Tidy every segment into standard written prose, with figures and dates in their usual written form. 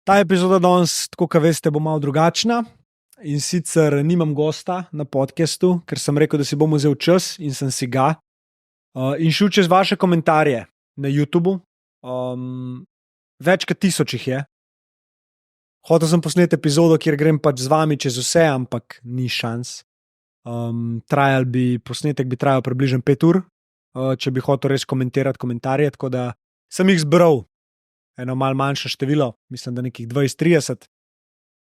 Ta epizoda danes, tako kot veste, bo malo drugačna. In sicer nimam gosta na podcastu, ker sem rekel, da si bom vzel čas in sem si ga. In šel čez vaše komentarje na YouTubu. Več kot 1000 jih je. Hotel sem posneti epizodo, kjer grem pač z vami čez vse, ampak ni šans. Posnetek bi trajal približno 5 ur, če bi hotel res komentirati komentarje, tako da sem jih zbral. Eno malo manjše število, mislim, da nekih 20-30.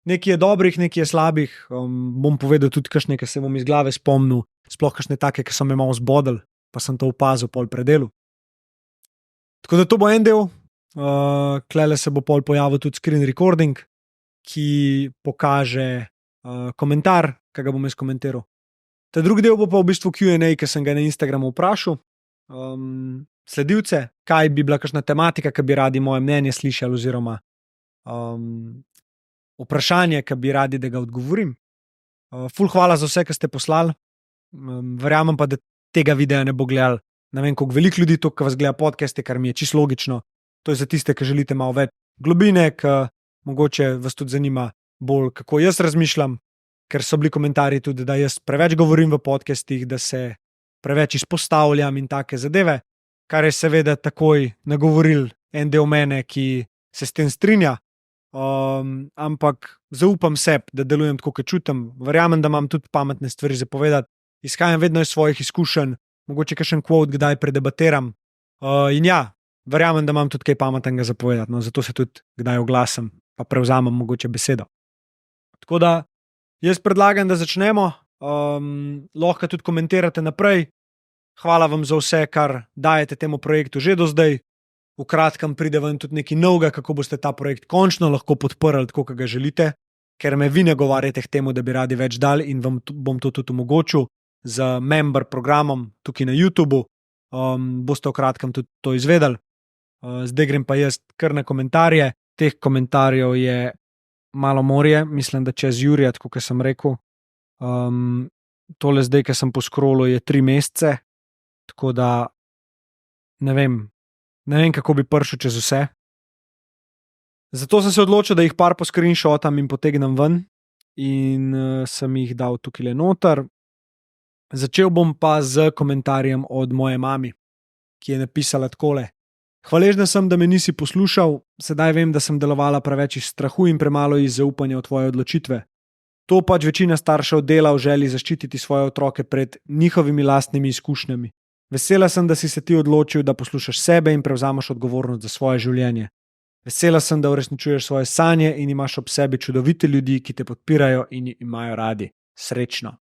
Nekaj je dobrih, nekaj je slabih. Bom povedal tudi kakšne, ki se bom iz glave spomnil, sploh kakšne take, ki so me malo zbodli, pa sem to opazil pol predelu. Tako da to bo en del. Tlele se bo pol pojavil tudi screen recording, ki pokaže komentar, ki ga bom jaz komentiral. Ta drugi del bo pa v bistvu Q&A, ki sem ga na Instagramu vprašal. Sledilce, kaj bi bila kakšna tematika, ki bi radi moje mnenje slišali, oziroma vprašanje, ki bi radi, da ga odgovorim. Ful hvala za vse, ki ste poslali. Verjamem pa, da tega videa ne bo gledal ne vem koliko veliko ljudi, to, ki vas gleda podcaste, kar mi je čisto logično. To je za tiste, ki želite malo več globine, ki mogoče vas tudi zanima bolj, kako jaz razmišljam, ker so bili komentarji tudi, da jaz preveč govorim v podcastih, da se preveč izpostavljam in take zadeve, kar je seveda takoj nagovoril en del mene, ki se s tem strinja. Ampak zaupam sebi, da delujem tako, kot čutim. Verjamem, da imam tudi pametne stvari za povedati. Izhajam vedno iz svojih izkušenj, mogoče kakšen quote kdaj predebatiram. In ja, verjamem, da imam tudi kaj pametnega za povedati, no, zato se tudi kdaj oglasim, pa prevzamem mogoče besedo. Tako da jaz predlagam, da začnemo. Lahko tudi komentirate naprej. Hvala vam za vse, kar dajete temu projektu že do zdaj. V kratkem pride ven tudi nekaj novega, kako boste ta projekt končno lahko podprli, tako kot ga želite, ker me vi nagovarjate k temu, da bi radi več dali, in vam bom to tudi omogočil z member programom tukaj na YouTubu. Boste v kratkem tudi to izvedeli. Zdaj grem pa jaz kar na komentarje. Teh komentarjev je malo morje, mislim, da čez Jurija, tako kot sem rekel. Tole zdaj, ki sem poskrolil, je 3 mesece, tako da ne vem, kako bi prišel čez vse. Zato sem se odločil, da jih par poskrinšotam in potegnem ven, in sem jih dal tukaj noter. Začel bom pa z komentarjem od moje mami, ki je napisala takole: Hvaležna sem, da me nisi poslušal, sedaj vem, da sem delovala preveč iz strahu in premalo iz zaupanja v tvoje odločitve. To pač večina staršev dela v želji zaščititi svoje otroke pred njihovimi lastnimi izkušnjami. Vesela sem, da si se ti odločil, da poslušaš sebe in prevzameš odgovornost za svoje življenje. Vesela sem, da uresničuješ svoje sanje in imaš ob sebi čudovite ljudi, ki te podpirajo in imajo radi. Srečno.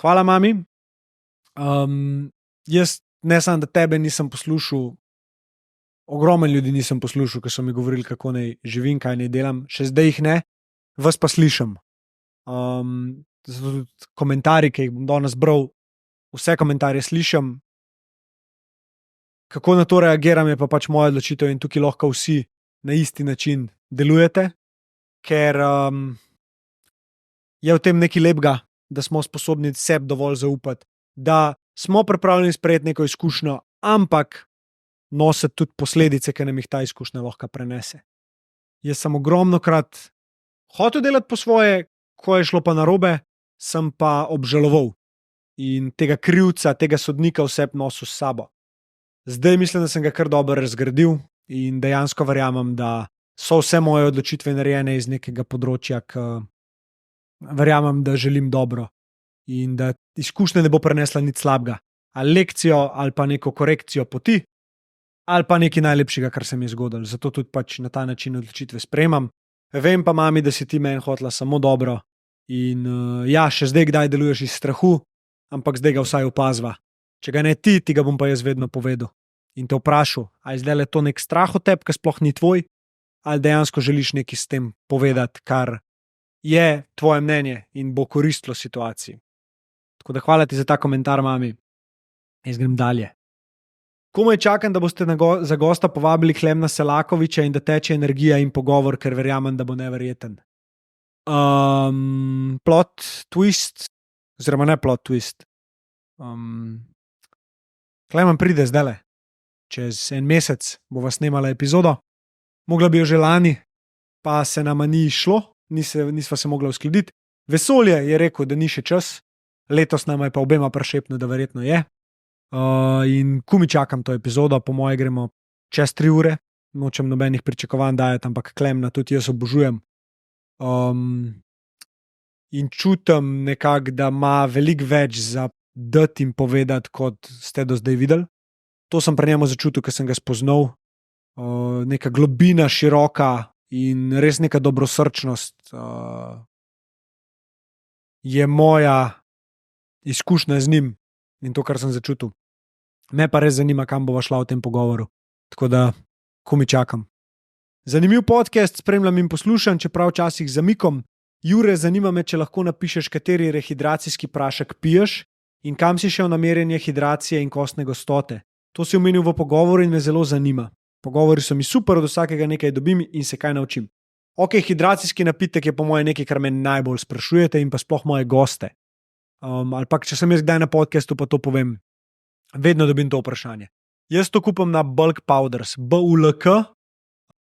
Hvala, mami. Jaz ne samo, da tebe nisem poslušal, ogromno ljudi nisem poslušal, ki so mi govorili, kako naj živim, kaj naj delam. Še zdaj jih ne, vas pa slišim. Komentarji, ki jih bom danes bral, vse komentarje slišim. Kako na to reagiram, je pa pač moja odločitev, in tukaj lahko vsi na isti način delujete, ker je v tem nekaj lepega, da smo sposobni sebi dovolj zaupati, da smo pripravljeni sprejeti neko izkušnjo, ampak nositi tudi posledice, ki nam jih ta izkušnja lahko prenese. Jaz sem ogromnokrat hotel delati po svoje, ko je šlo pa narobe, sem pa obžaloval in tega krivca, tega sodnika vse nosil s sabo. Zdaj mislim, da sem ga kar dobro razgradil in dejansko verjamem, da so vse moje odločitve narejene iz nekega področja, ki verjamem, da želim dobro in da izkušnja ne bo prenesla nič slabega. Ali lekcijo, ali pa neko korekcijo poti, ali pa nekaj najlepšega, kar se mi je zgodilo. Zato tudi pač na ta način odločitve sprejemam. Vem pa, mami, da si ti meni hotela samo dobro in ja, še zdaj kdaj deluješ iz strahu, ampak zdaj ga vsaj opazva. Če ga ne ti ga bom pa jaz vedno povedal in te vprašal, ali zdaj le to nek strah od tebe, ki sploh ni tvoj, ali dejansko želiš nekaj s tem povedati, kar je tvoje mnenje in bo koristilo situaciji. Tako da hvala ti za ta komentar, mami. Jaz grem dalje. Komaj čakam, da boste za gosta povabili Klemna Selakoviča in da teče energija in pogovor, ker verjamem, da bo neverjeten. Plot twist, oziroma ne plot twist. Klemen pride zdajle. Čez en mesec bova snemala epizodo. Mogla bi jo že lani, pa se nama ni šlo, nisva se mogla uskladiti. Vesolje je rekel, da ni še čas, letos nama je pa obema prešepnil, da verjetno je. In kumi čakam to epizodo, po moje gremo čez 3 ure, nočem nobenih pričakovanj dajati, ampak Klemna tudi jaz obožujem. In čutim nekako, da ima veliko več za dati in povedati, kot ste do zdaj videli. To sem pri njemu začutil, ker sem ga spoznal. Neka globina, široka in res neka dobrosrčnost je moja izkušnja z njim in to, kar sem začutil. Me pa res zanima, kam bova šla v tem pogovoru. Tako da, kumi čakam. Zanimiv podcast, spremljam in poslušam, čeprav včasih zamikom. Jure, zanima me, če lahko napišeš, kateri rehidracijski prašek piješ in kam si šel na merjenje hidracije in kostne gostote. To si omenil v pogovoru in me zelo zanima. Pogovori so mi super, od vsakega nekaj dobim in se kaj naučim. Ok, hidracijski napitek je po moje nekaj, kar me najbolj sprašujete in pa sploh moje goste. Ali pa, če sem jaz kdaj na podcastu, pa to povem. Vedno dobim to vprašanje. Jaz to kupam na Bulk Powders, BULK.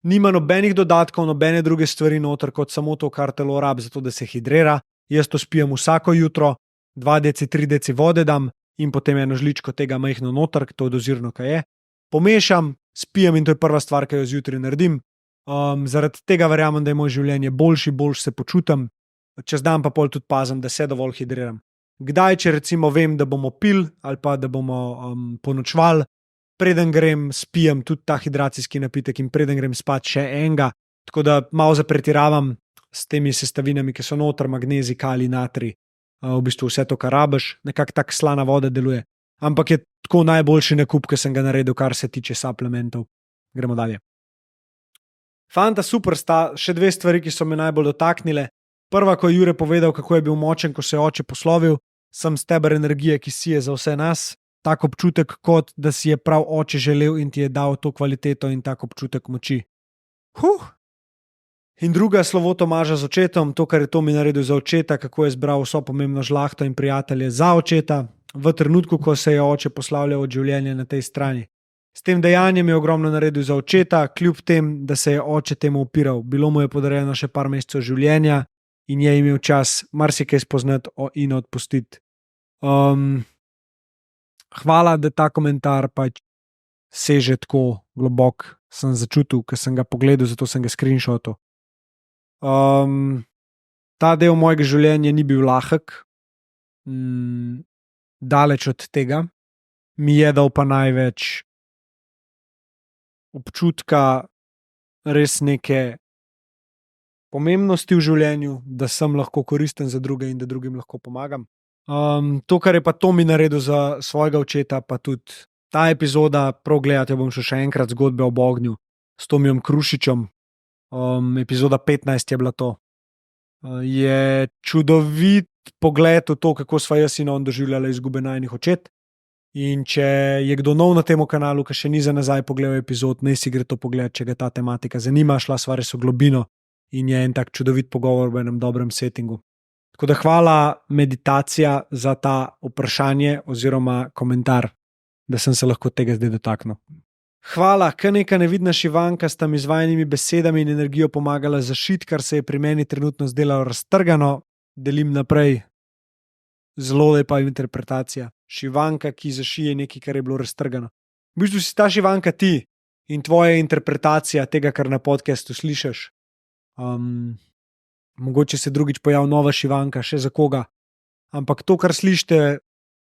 Nima nobenih dodatkov, nobene druge stvari noter, kot samo to, kar telo rabi, zato da se hidrira. Jaz to spijem vsako jutro, 2 deci, 3 deci vode dam in potem eno žličko tega majhno noter, to dozirno, kaj je. Pomešam, spijem in to je prva stvar, ki jo zjutraj naredim. Zaradi tega verjamem, da je moje življenje boljše se počutim. Čez dan pa pol tudi pazim, da se dovolj hidriram. Kdaj, če recimo vem, da bomo pil ali pa da bomo ponočvali, preden grem, spijem tudi ta hidracijski napitek in preden grem spat še enega, tako da malo zapretiravam s temi sestavinami, ki so noter, magnezij, kalij, natrij, v bistvu vse to, kar rabiš, nekako tak slana voda deluje. Ampak je tako najboljši nakup, ki sem ga naredil, kar se tiče suplementov. Gremo dalje. Fanta, super sta, še 2 stvari, ki so me najbolj dotaknile. Prva, ko je Jure povedal, kako je bil močen, ko se je oče poslovil, sem steber energije, ki sije za vse nas. Tak občutek, kot da si je prav oče želel in ti je dal to kvaliteto in tak občutek moči. In druga, slovo Tomaža z očetom, to, kar je Tomi naredil za očeta, kako je zbral vso pomembno žlahto in prijatelje za očeta, v trenutku, ko se je oče poslavljal od življenja na tej strani. S tem dejanjem je ogromno naredil za očeta, kljub tem, da se je oče temu upiral. Bilo mu je podarjeno še par mesecev življenja in je imel čas marsikaj spoznati in odpustiti. Hvala, da ta komentar pač seže tako globok, sem začutil, ker sem ga pogledal, zato sem ga screenshotil. Ta del mojega življenja ni bil lahek, daleč od tega. Mi je dal pa največ občutka res neke pomembnosti v življenju, da sem lahko koristen za druge in da drugim lahko pomagam. To, kar je pa Tomi naredil za svojega očeta, pa tudi ta epizoda, prav gledati, bom šel še enkrat zgodbe ob ognju s Tomijem Krušičem. Epizoda 15 je bila to. Je čudovit pogled v to, kako sva jaz in on doživljala izgube najinih očet. In če je kdo nov na tem kanalu, ki še ni za nazaj pogledal epizod, naj si gre to pogled, če ga ta tematika zanima, šla sva res v globino in je en tak čudovit pogovor v enem dobrem settingu. Tako da hvala, meditacija, za ta vprašanje oziroma komentar, da sem se lahko tega zdaj dotaknil. Hvala, kar neka nevidna šivanka sta mi z vajnimi besedami in energijo pomagala zašiti, kar se je pri meni trenutno zdelo raztrgano. Delim naprej. Zelo lepa interpretacija. Šivanka, ki zašije nekaj, kar je bilo raztrgano. V bistvu si ta šivanka ti in tvoja interpretacija tega, kar na podcastu slišiš. Mogoče se drugič pojavi nova šivanka, še za koga. Ampak to, kar slišite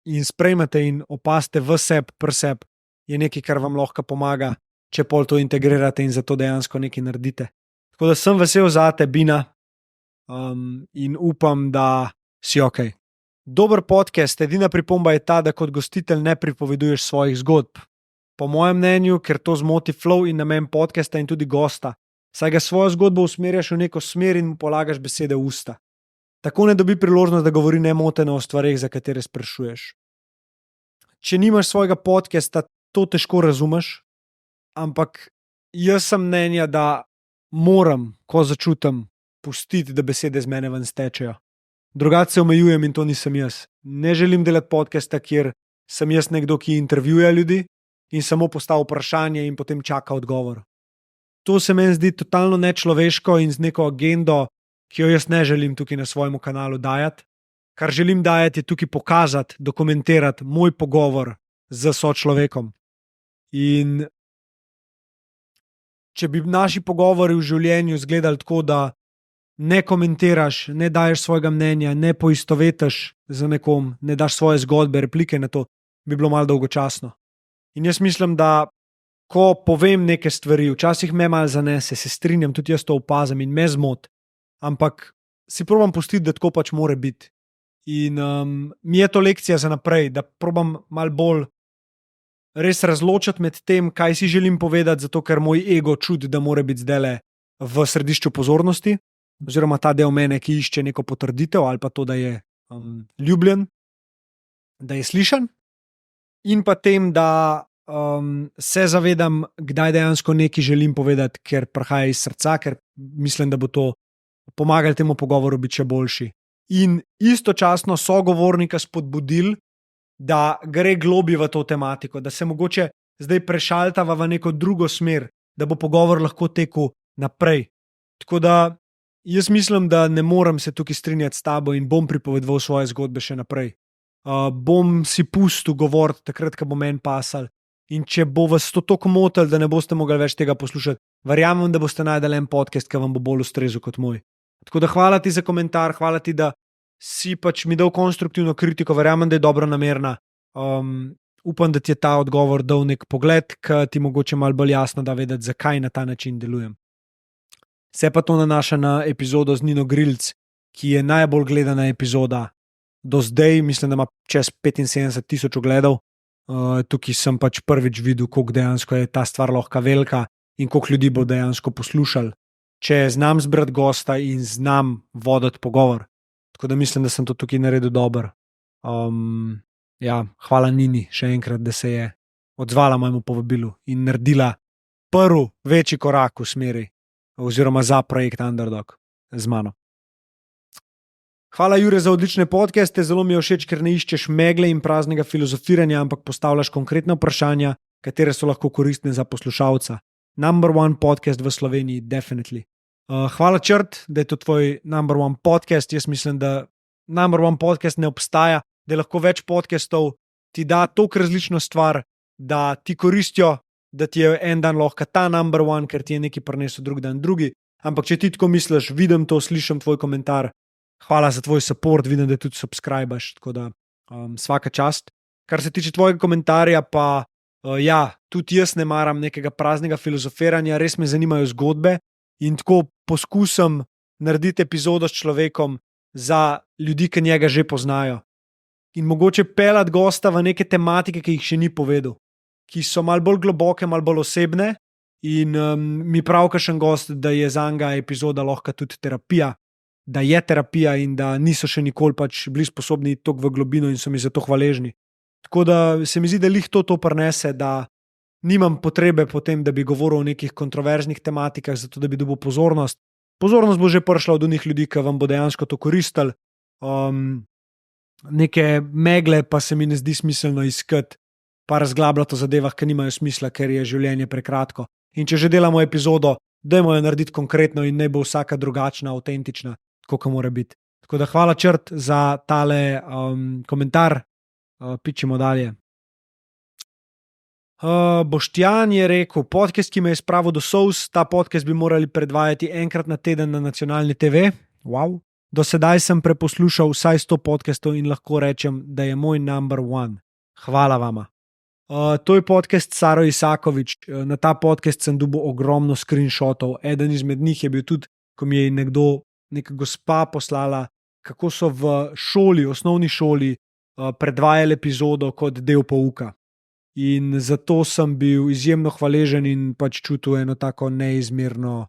in sprejmete in opazite v sebi, pri sebi, je nekaj, kar vam lahko pomaga, če pol to integrirate in zato dejansko nekaj naredite. Tako da sem vesel zate, Bina, in upam, da si ok. Dober podcast, edina pripomba je ta, da kot gostitelj ne pripoveduješ svojih zgodb. Po mojem mnenju, ker to zmoti flow in namen podcasta in tudi gosta, saj ga svojo zgodbo usmerjaš v neko smer in mu polagaš besede v usta. Tako ne dobi priložnost, da govori nemoteno o stvareh, za katere sprašuješ. Če nimaš svojega podcasta, to težko razumeš, ampak jaz sem mnenja, da moram, ko začutim, pustiti, da besede z mene ven stečejo. Drugače se omejujem in to nisem jaz. Ne želim delati podcasta, kjer sem jaz nekdo, ki intervjuja ljudi in samo postavlja vprašanje in potem čaka odgovor. To se meni zdi totalno nečloveško in z neko agendo, ki jo jaz ne želim tukaj na svojem kanalu dajati. Kar želim dajati, je tukaj pokazati, dokumentirati moj pogovor z sočlovekom. In če bi naši pogovori v življenju izgledali tako, da ne komentiraš, ne daješ svojega mnenja, ne poistovetiš z nekom, ne daš svoje zgodbe, replike na to, bi bilo malo dolgočasno. In jaz mislim, da ko povem neke stvari, včasih me malo zanese, se strinjam, tudi jaz to opazim in me zmot, ampak si probam pustiti, da tako pač more biti. In mi je to lekcija za naprej, da probam malo bolj res razločiti med tem, kaj si želim povedati, zato ker moj ego čudi, da mora biti zdajle v središču pozornosti, oziroma ta del mene, ki išče neko potrditev ali pa to, da je ljubljen, da je slišan, in pa tem, da se zavedam, kdaj dejansko nekaj želim povedati, ker prihaja iz srca, ker mislim, da bo to pomagalo temu pogovoru biti še boljši. In istočasno sogovornika spodbudil, da gre globlje v to tematiko, da se mogoče zdaj prešaltava v neko drugo smer, da bo pogovor lahko tekel naprej. Tako da jaz mislim, da ne morem se tukaj strinjati s tabo in bom pripovedoval svoje zgodbe še naprej. Bom si pustil govoriti takrat, ko bo meni pasal. In če bo vas to tako motil, da ne boste mogli več tega poslušati, verjamem, da boste najdeli en podcast, ki vam bo bolj ustrezal kot moj. Tako da hvala ti za komentar, hvala ti, da si pač mi dal konstruktivno kritiko, verjamem, da je dobro namerna. Upam, da ti je ta odgovor dal nek pogled, ki ti mogoče malo bolj jasno da vedeti, zakaj na ta način delujem. Se pa to nanaša na epizodo z Nino Grilc, ki je najbolj gledana epizoda do zdaj, mislim, da ima čez 75,000 ogledov. Tukaj sem pač prvič videl, koliko dejansko je ta stvar lahko velika in koliko ljudi bo dejansko poslušal, če znam zbrati gosta in znam voditi pogovor. Tako da mislim, da sem to tukaj naredil dobro. Hvala Nini še enkrat, da se je odzvala mojemu povabilu in naredila prvi večji korak v smeri oziroma za projekt Underdog z mano. Hvala, Jure, za odlične podcaste. Zelo mi je všeč, ker ne iščeš megle in praznega filozofiranja, ampak postavljaš konkretne vprašanja, katere so lahko koristne za poslušalca. Number one podcast v Sloveniji, definitely. Hvala, Črt, da je to tvoj number one podcast. Jaz mislim, da number one podcast ne obstaja, da je lahko več podcastov, ti da toliko različno stvar, da ti koristijo, da ti je en dan lahko ta number one, ker ti je nekaj prinesel drug dan drugi. Ampak če ti tako misliš, vidim to, slišim tvoj komentar, hvala za tvoj support, vidim, da tudi subscribaš, tako da svaka čast. Kar se tiče tvojega komentarja, pa tudi jaz ne maram nekega praznega filozofiranja, res me zanimajo zgodbe in tako poskusim narediti epizodo s človekom za ljudi, ki njega že poznajo. In mogoče peljati gosta v neke tematike, ki jih še ni povedal, ki so malo bolj globoke, malo bolj osebne in mi prav kakšen gost, da je za njega epizoda lahko tudi terapija, da je terapija in da niso še nikoli pač bili sposobni iti v globino in so mi za to hvaležni. Tako da se mi zdi, da lih to prinese, da nimam potrebe potem, da bi govoril o nekih kontroverznih tematikah, zato da bi dobil pozornost. Pozornost bo že prišla od onih ljudi, ki vam bo dejansko to koristili. Neke megle pa se mi ne zdi smiselno iskati, pa razglabljati o zadevah, ki nimajo smisla, ker je življenje prekratko. In če že delamo epizodo, dajmo jo narediti konkretno in naj bo vsaka drugačna, avtentična, tako mora biti. Tako da hvala, Črt, za tale komentar. Pičimo dalje. Boštjan je rekel, podcast, ki me je spravil do solz, ta podcast bi morali predvajati enkrat na teden na nacionalni TV. Wow. Do sedaj sem preposlušal vsaj 100 podcastov in lahko rečem, da je moj number one. Hvala vama. To je podcast Saro Isakovič. Na ta podcast sem dobil ogromno screenshotov. Eden izmed njih je bil tudi, ko mi je neka gospa poslala, kako so v šoli, osnovni šoli, predvajali epizodo kot del pouka. In zato sem bil izjemno hvaležen in pač čutil eno tako neizmerno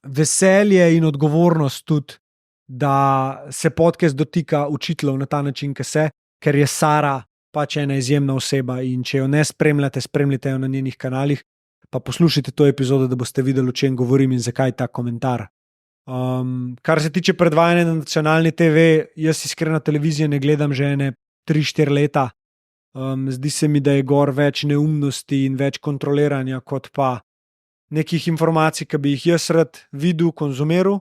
veselje in odgovornost tudi, da se podcast dotika učiteljev na ta način, ker je Sara pač ena izjemna oseba in če jo ne spremljate, spremljite jo na njenih kanalih, pa poslušajte to epizodo, da boste videli, o čem govorim in zakaj ta komentar. Kar se tiče predvajanja na nacionalni TV, jaz iskreno televizijo ne gledam že ene 3-4 leta. Zdi se mi, da je gor več neumnosti in več kontroliranja, kot pa nekih informacij, ki bi jih jaz rad videl, konzumiral.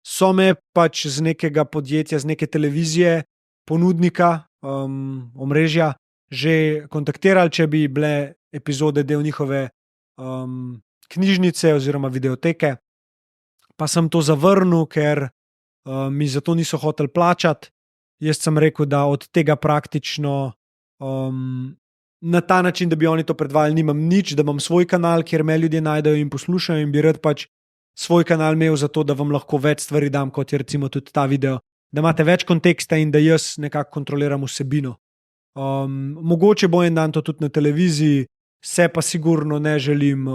So me pač z nekega podjetja, z neke televizije, ponudnika omrežja že kontaktirali, če bi bile epizode del njihove knjižnice oziroma videoteke. Pa sem to zavrnil, ker mi za to niso hoteli plačati. Jaz sem rekel, da od tega praktično na ta način, da bi oni to predvajali, nimam nič, da imam svoj kanal, kjer me ljudje najdejo in poslušajo, in bi rad pač svoj kanal imel zato, da vam lahko več stvari dam, kot je recimo tudi ta video, da imate več konteksta in da jaz nekako kontroliram vsebino. Mogoče bo en dan to tudi na televiziji, se pa sigurno ne želim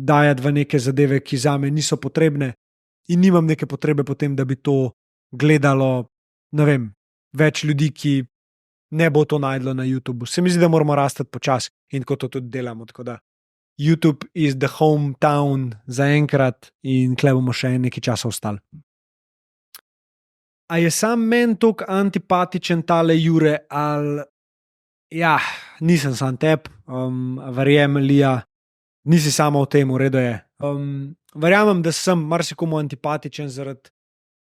dajati v neke zadeve, ki zame niso potrebne, in nimam neke potrebe potem, da bi to gledalo, ne vem, več ljudi, ki ne bo to najdlo na YouTubu. Se mi zdi, da moramo rasti počasi in ko to tudi delamo. Tako da YouTube is the hometown za enkrat in kle bomo še nekaj časa ostali. A je sam meni toliko antipatičen tale Jure, ali ja, nisem sam tep, verjem, Lija, nisi sama v tem, v redu je. Verjamem, da sem marsikomu antipatičen zaradi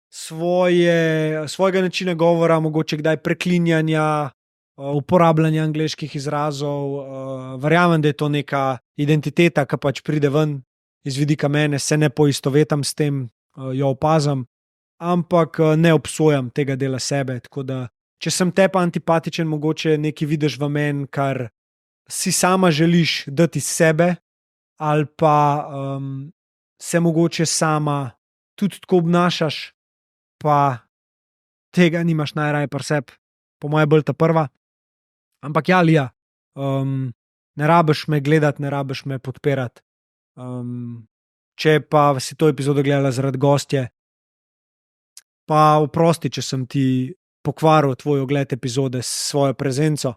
svojega načina govora, mogoče kdaj preklinjanja, uporabljanja angleških izrazov. Verjamem, da je to neka identiteta, ki pač pride ven iz vidika mene, se ne poistovetam s tem, jo opazam, ampak ne obsojam tega dela sebe. Tako da, če sem tepa antipatičen, mogoče nekaj vidiš v meni, kar si sama želiš dati iz sebe, ali pa se mogoče sama tudi tako obnašaš, pa tega nimaš najraje pri sebi, po moje bolj ta prva. Ampak ja, Lija, ne rabiš me gledati, ne rabiš me podpirati. Če pa si to epizodo gledala zaradi gostje, pa oprosti, če sem ti pokvaril tvoj ogled epizode s svojo prezenco,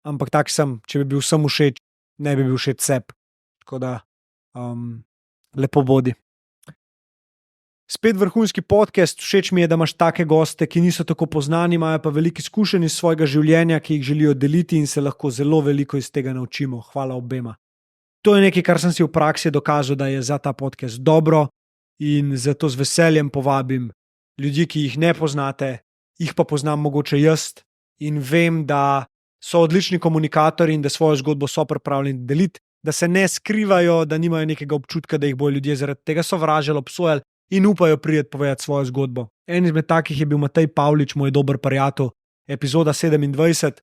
ampak tak sem, če bi bil sem všeč, ne bi bil všeč sebi. Tako da, lepo bodi. Spet vrhunski podcast, všeč mi je, da imaš take goste, ki niso tako poznani, imajo pa veliko izkušenj iz svojega življenja, ki jih želijo deliti in se lahko zelo veliko iz tega naučimo. Hvala obema. To je nekaj, kar sem si v praksi dokazal, da je za ta podcast dobro, in zato z veseljem povabim ljudi, ki jih ne poznate, jih pa poznam mogoče jaz in vem, da so odlični komunikatorji in da svojo zgodbo so pripravljeni deliti, da se ne skrivajo, da nimajo nekega občutka, da jih bojo ljudje zaradi tega sovražili, obsojali in upajo priti povedati svojo zgodbo. En izmed takih je bil Matej Pavlič, moj dober prijatelj, epizoda 27,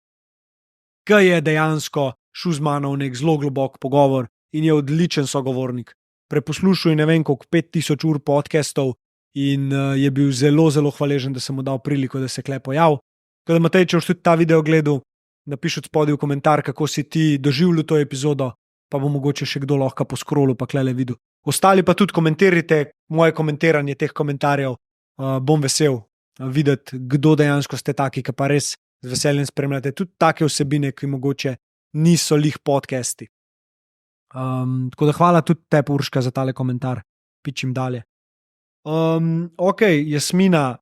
ki je dejansko šel z mano v nek zelo globok pogovor in je odličen sogovornik. Preposlušal je ne vem koliko 5000 ur podcastov in je bil zelo, zelo hvaležen, da sem mu dal priliko, da se kle pojavi. Tako da, Matej, če boš tudi ta video gledal, napiši spodaj v komentar, kako si ti doživljal to epizodo, pa bo mogoče še kdo lahko po scrollu pa klele videl. Ostali pa tudi komentirajte moje komentiranje teh komentarjev. Bom vesel videti, kdo dejansko ste taki, ki pa res z veseljem spremljate tudi take vsebine, ki mogoče niso lih podcasti. Tako da hvala tudi tebi, Urška, za tale komentar. Pičim dalje. Ok, Jasmina,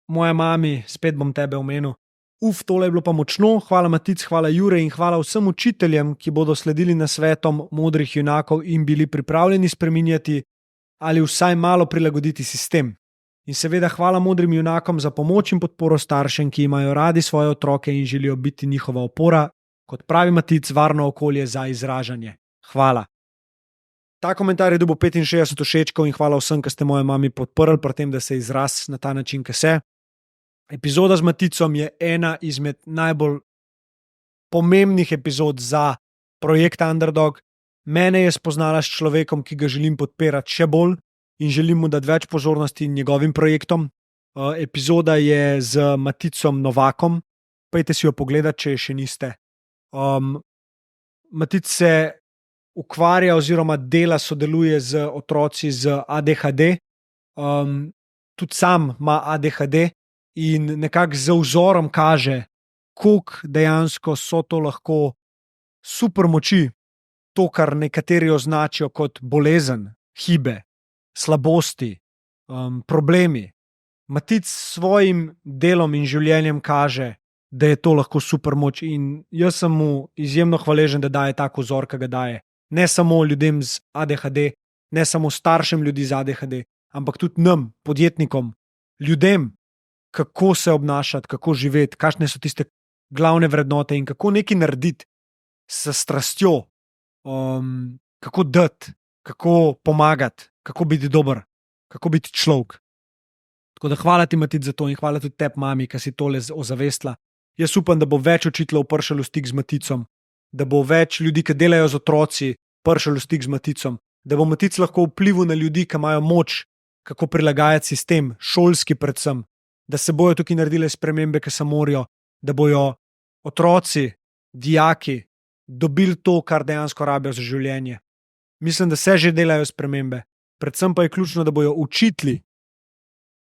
moja mami, spet bom tebe omenil. Tole je bilo pa močno. Hvala Matic, hvala Jure in hvala vsem učiteljem, ki bodo sledili nasvetom modrih junakov in bili pripravljeni spreminjati ali vsaj malo prilagoditi sistem. In seveda hvala modrim junakom za pomoč in podporo staršem, ki imajo radi svoje otroke in želijo biti njihova opora, kot pravi Matic, varno okolje za izražanje. Hvala. Ta komentar je dobil 65 všečkov in hvala vsem, ki ste moje mami podprli pri tem, da se izraz na ta način, ki se. Epizoda z Maticom je ena izmed najbolj pomembnih epizod za projekt Underdog. Mene je spoznala s človekom, ki ga želim podpirati še bolj in želim mu dati več pozornosti njegovim projektom. Epizoda je z Maticom Novakom. Pejte si jo pogledati, če je še niste. Matic se ukvarja oziroma dela, sodeluje z otroci z ADHD. Tudi sam ima ADHD. In nekako z vzorom kaže, koliko dejansko so to lahko super moči, to, kar nekateri označijo kot bolezen, hibe, slabosti, problemi. Matic s svojim delom in življenjem kaže, da je to lahko super moč in jaz sem mu izjemno hvaležen, da daje tako vzor, ki ga daje. Ne samo ljudem z ADHD, ne samo staršem ljudi z ADHD, ampak tudi nam, podjetnikom, ljudem, kako se obnašati, kako živeti, kakšne so tiste glavne vrednote in kako nekaj narediti s strastjo, kako dati, kako pomagati, kako biti dober, kako biti človek. Tako da hvala ti, Matic, za to in hvala tudi tebi, mami, ki si tole ozavestila. Jaz upam, da bo več učiteljev prišlo v stik z Maticom, da bo več ljudi, ki delajo z otroci, prišlo v stik z Maticom, da bo Matic lahko vplival na ljudi, ki imajo moč, kako prilagajati sistem, šolski predvsem, da se bojo tukaj naredile spremembe, ki se morajo, da bojo otroci, dijaki dobili to, kar dejansko rabijo za življenje. Mislim, da se že delajo spremembe, predvsem pa je ključno, da bojo učitelji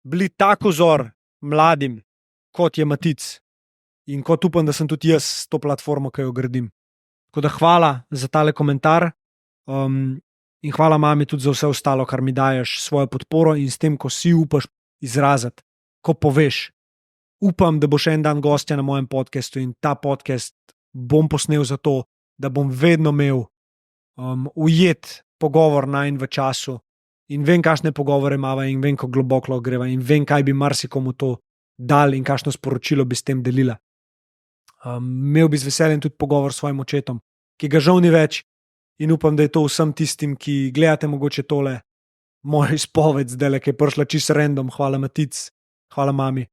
bili tako vzor mladim, kot je Matic in kot upam, da sem tudi jaz s to platformo, ki jo gradim. Tako da hvala za tale komentar in hvala mami tudi za vse ostalo, kar mi daješ, svojo podporo in s tem, ko si upaš izraziti, ko poveš. Upam, da bo še en dan gostja na mojem podcastu in ta podcast bom posnel zato, da bom vedno imel ujet pogovor najin v času in vem, kakšne pogovore imava in vem, kako globoko greva in vem, kaj bi marsikomu to dal in kakšno sporočilo bi s tem delila. Imel bi z veseljem tudi pogovor s svojim očetom, ki ga žal ni več in upam, da je to vsem tistim, ki gledate mogoče tole mojo izpoved zdaj, ki je prišla čisto random, hvala Matic, hvala mami,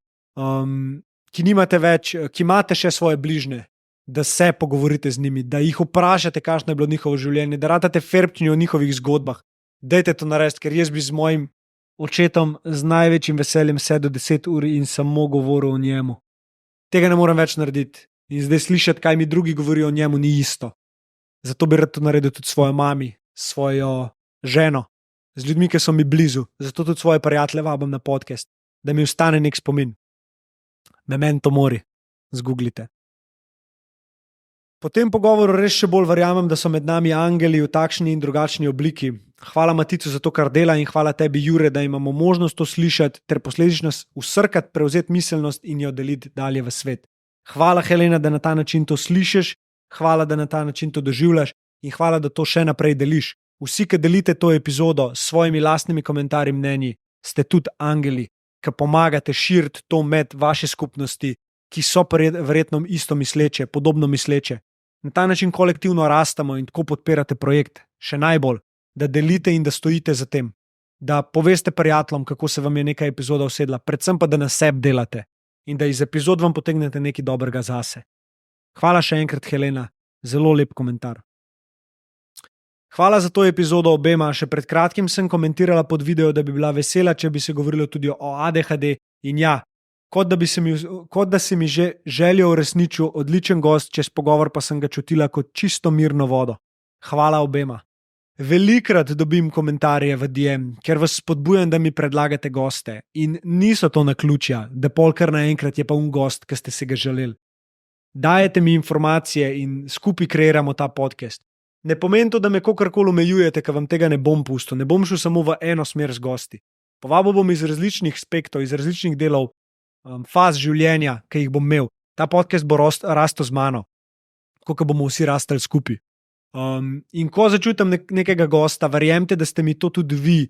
ki nimate več, ki imate še svoje bližnje, da se pogovorite z njimi, da jih vprašate, kakšno je bilo njihovo življenje, da ratate ferbčni o njihovih zgodbah. Dajte to narediti, ker jaz bi z mojim očetom z največjim veseljem sedel 10 ur in samo govoril o njemu. Tega ne morem več narediti in zdaj slišati, kaj mi drugi govorijo o njemu, ni isto. Zato bi rad to naredil tudi svojo mami, svojo ženo, z ljudmi, ki so mi blizu. Zato tudi svoje prijatelje vabim na podcast, da mi ostane nek spomin. Memento mori, zgooglite. Po tem pogovoru res še bolj verjamem, da so med nami angeli v takšni in drugačni obliki. Hvala Maticu za to, kar dela in hvala tebi, Jure, da imamo možnost to slišati ter posledično usrkati, prevzeti miselnost in jo deliti dalje v svet. Hvala, Helena, da na ta način to slišiš, hvala, da na ta način to doživljaš in hvala, da to še naprej deliš. Vsi, ki delite to epizodo s svojimi lastnimi komentarji, mnenji, ste tudi angeli, ki pomagate širiti to med vaše skupnosti, ki so verjetno isto misleče, podobno misleče. Na ta način kolektivno rastamo in tako podpirate projekt. Še najbolj, da delite in da stojite za tem. Da poveste prijateljem, kako se vam je neka epizoda usedla, predvsem pa, da na sebi delate in da iz epizod vam potegnete nekaj dobrega zase. Hvala še enkrat, Helena, zelo lep komentar. Hvala za to epizodo obema. Še pred kratkim sem komentirala pod video, da bi bila vesela, če bi se govorilo tudi o ADHD in ja, kot da se mi že željo uresničil, odličen gost, čez pogovor pa sem ga čutila kot čisto mirno vodo. Hvala obema. Velikrat dobim komentarje v DM, ker vas spodbujam, da mi predlagate goste in niso to naključja, da polkar naenkrat je pa gost, ki ste se ga želeli. Dajete mi informacije in skupaj kreiramo ta podcast. Ne pomeni to, da me kakorkoli omejujete, ker vam tega ne bom pustil, ne bom šel samo v eno smer z gosti. Povabil bom iz različnih aspektov, iz različnih delov, faz življenja, ki jih bom imel. Ta podcast bo rastel z mano, kot bomo vsi rastali skupaj. In ko začutim nekega gosta, verjemite, da ste mi to tudi vi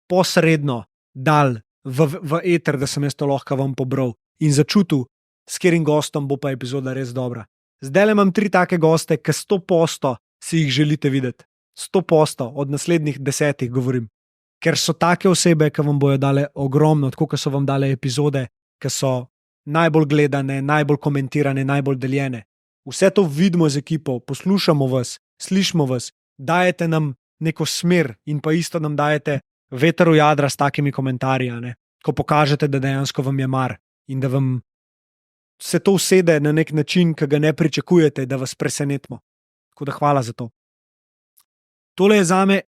posredno dali v eter, da sem jaz to lahko vam pobral in začutil, s katerim gostom bo pa epizoda res dobra. Zdaj imam 3 take goste, ki 100% si jih želite videti. 100% od naslednjih 10 govorim. Ker so take osebe, ki vam bojo dale ogromno, tako kot so vam dale epizode, ki so najbolj gledane, najbolj komentirane, najbolj deljene. Vse to vidimo z ekipo, poslušamo vas, slišimo vas, dajete nam neko smer in pa isto nam dajete veter v jadra s takimi komentarji, ko pokažete, da dejansko vam je mar in da vam se to usede na nek način, ki ga ne pričakujete, da vas presenetimo. Tako da hvala za to. Tole je zame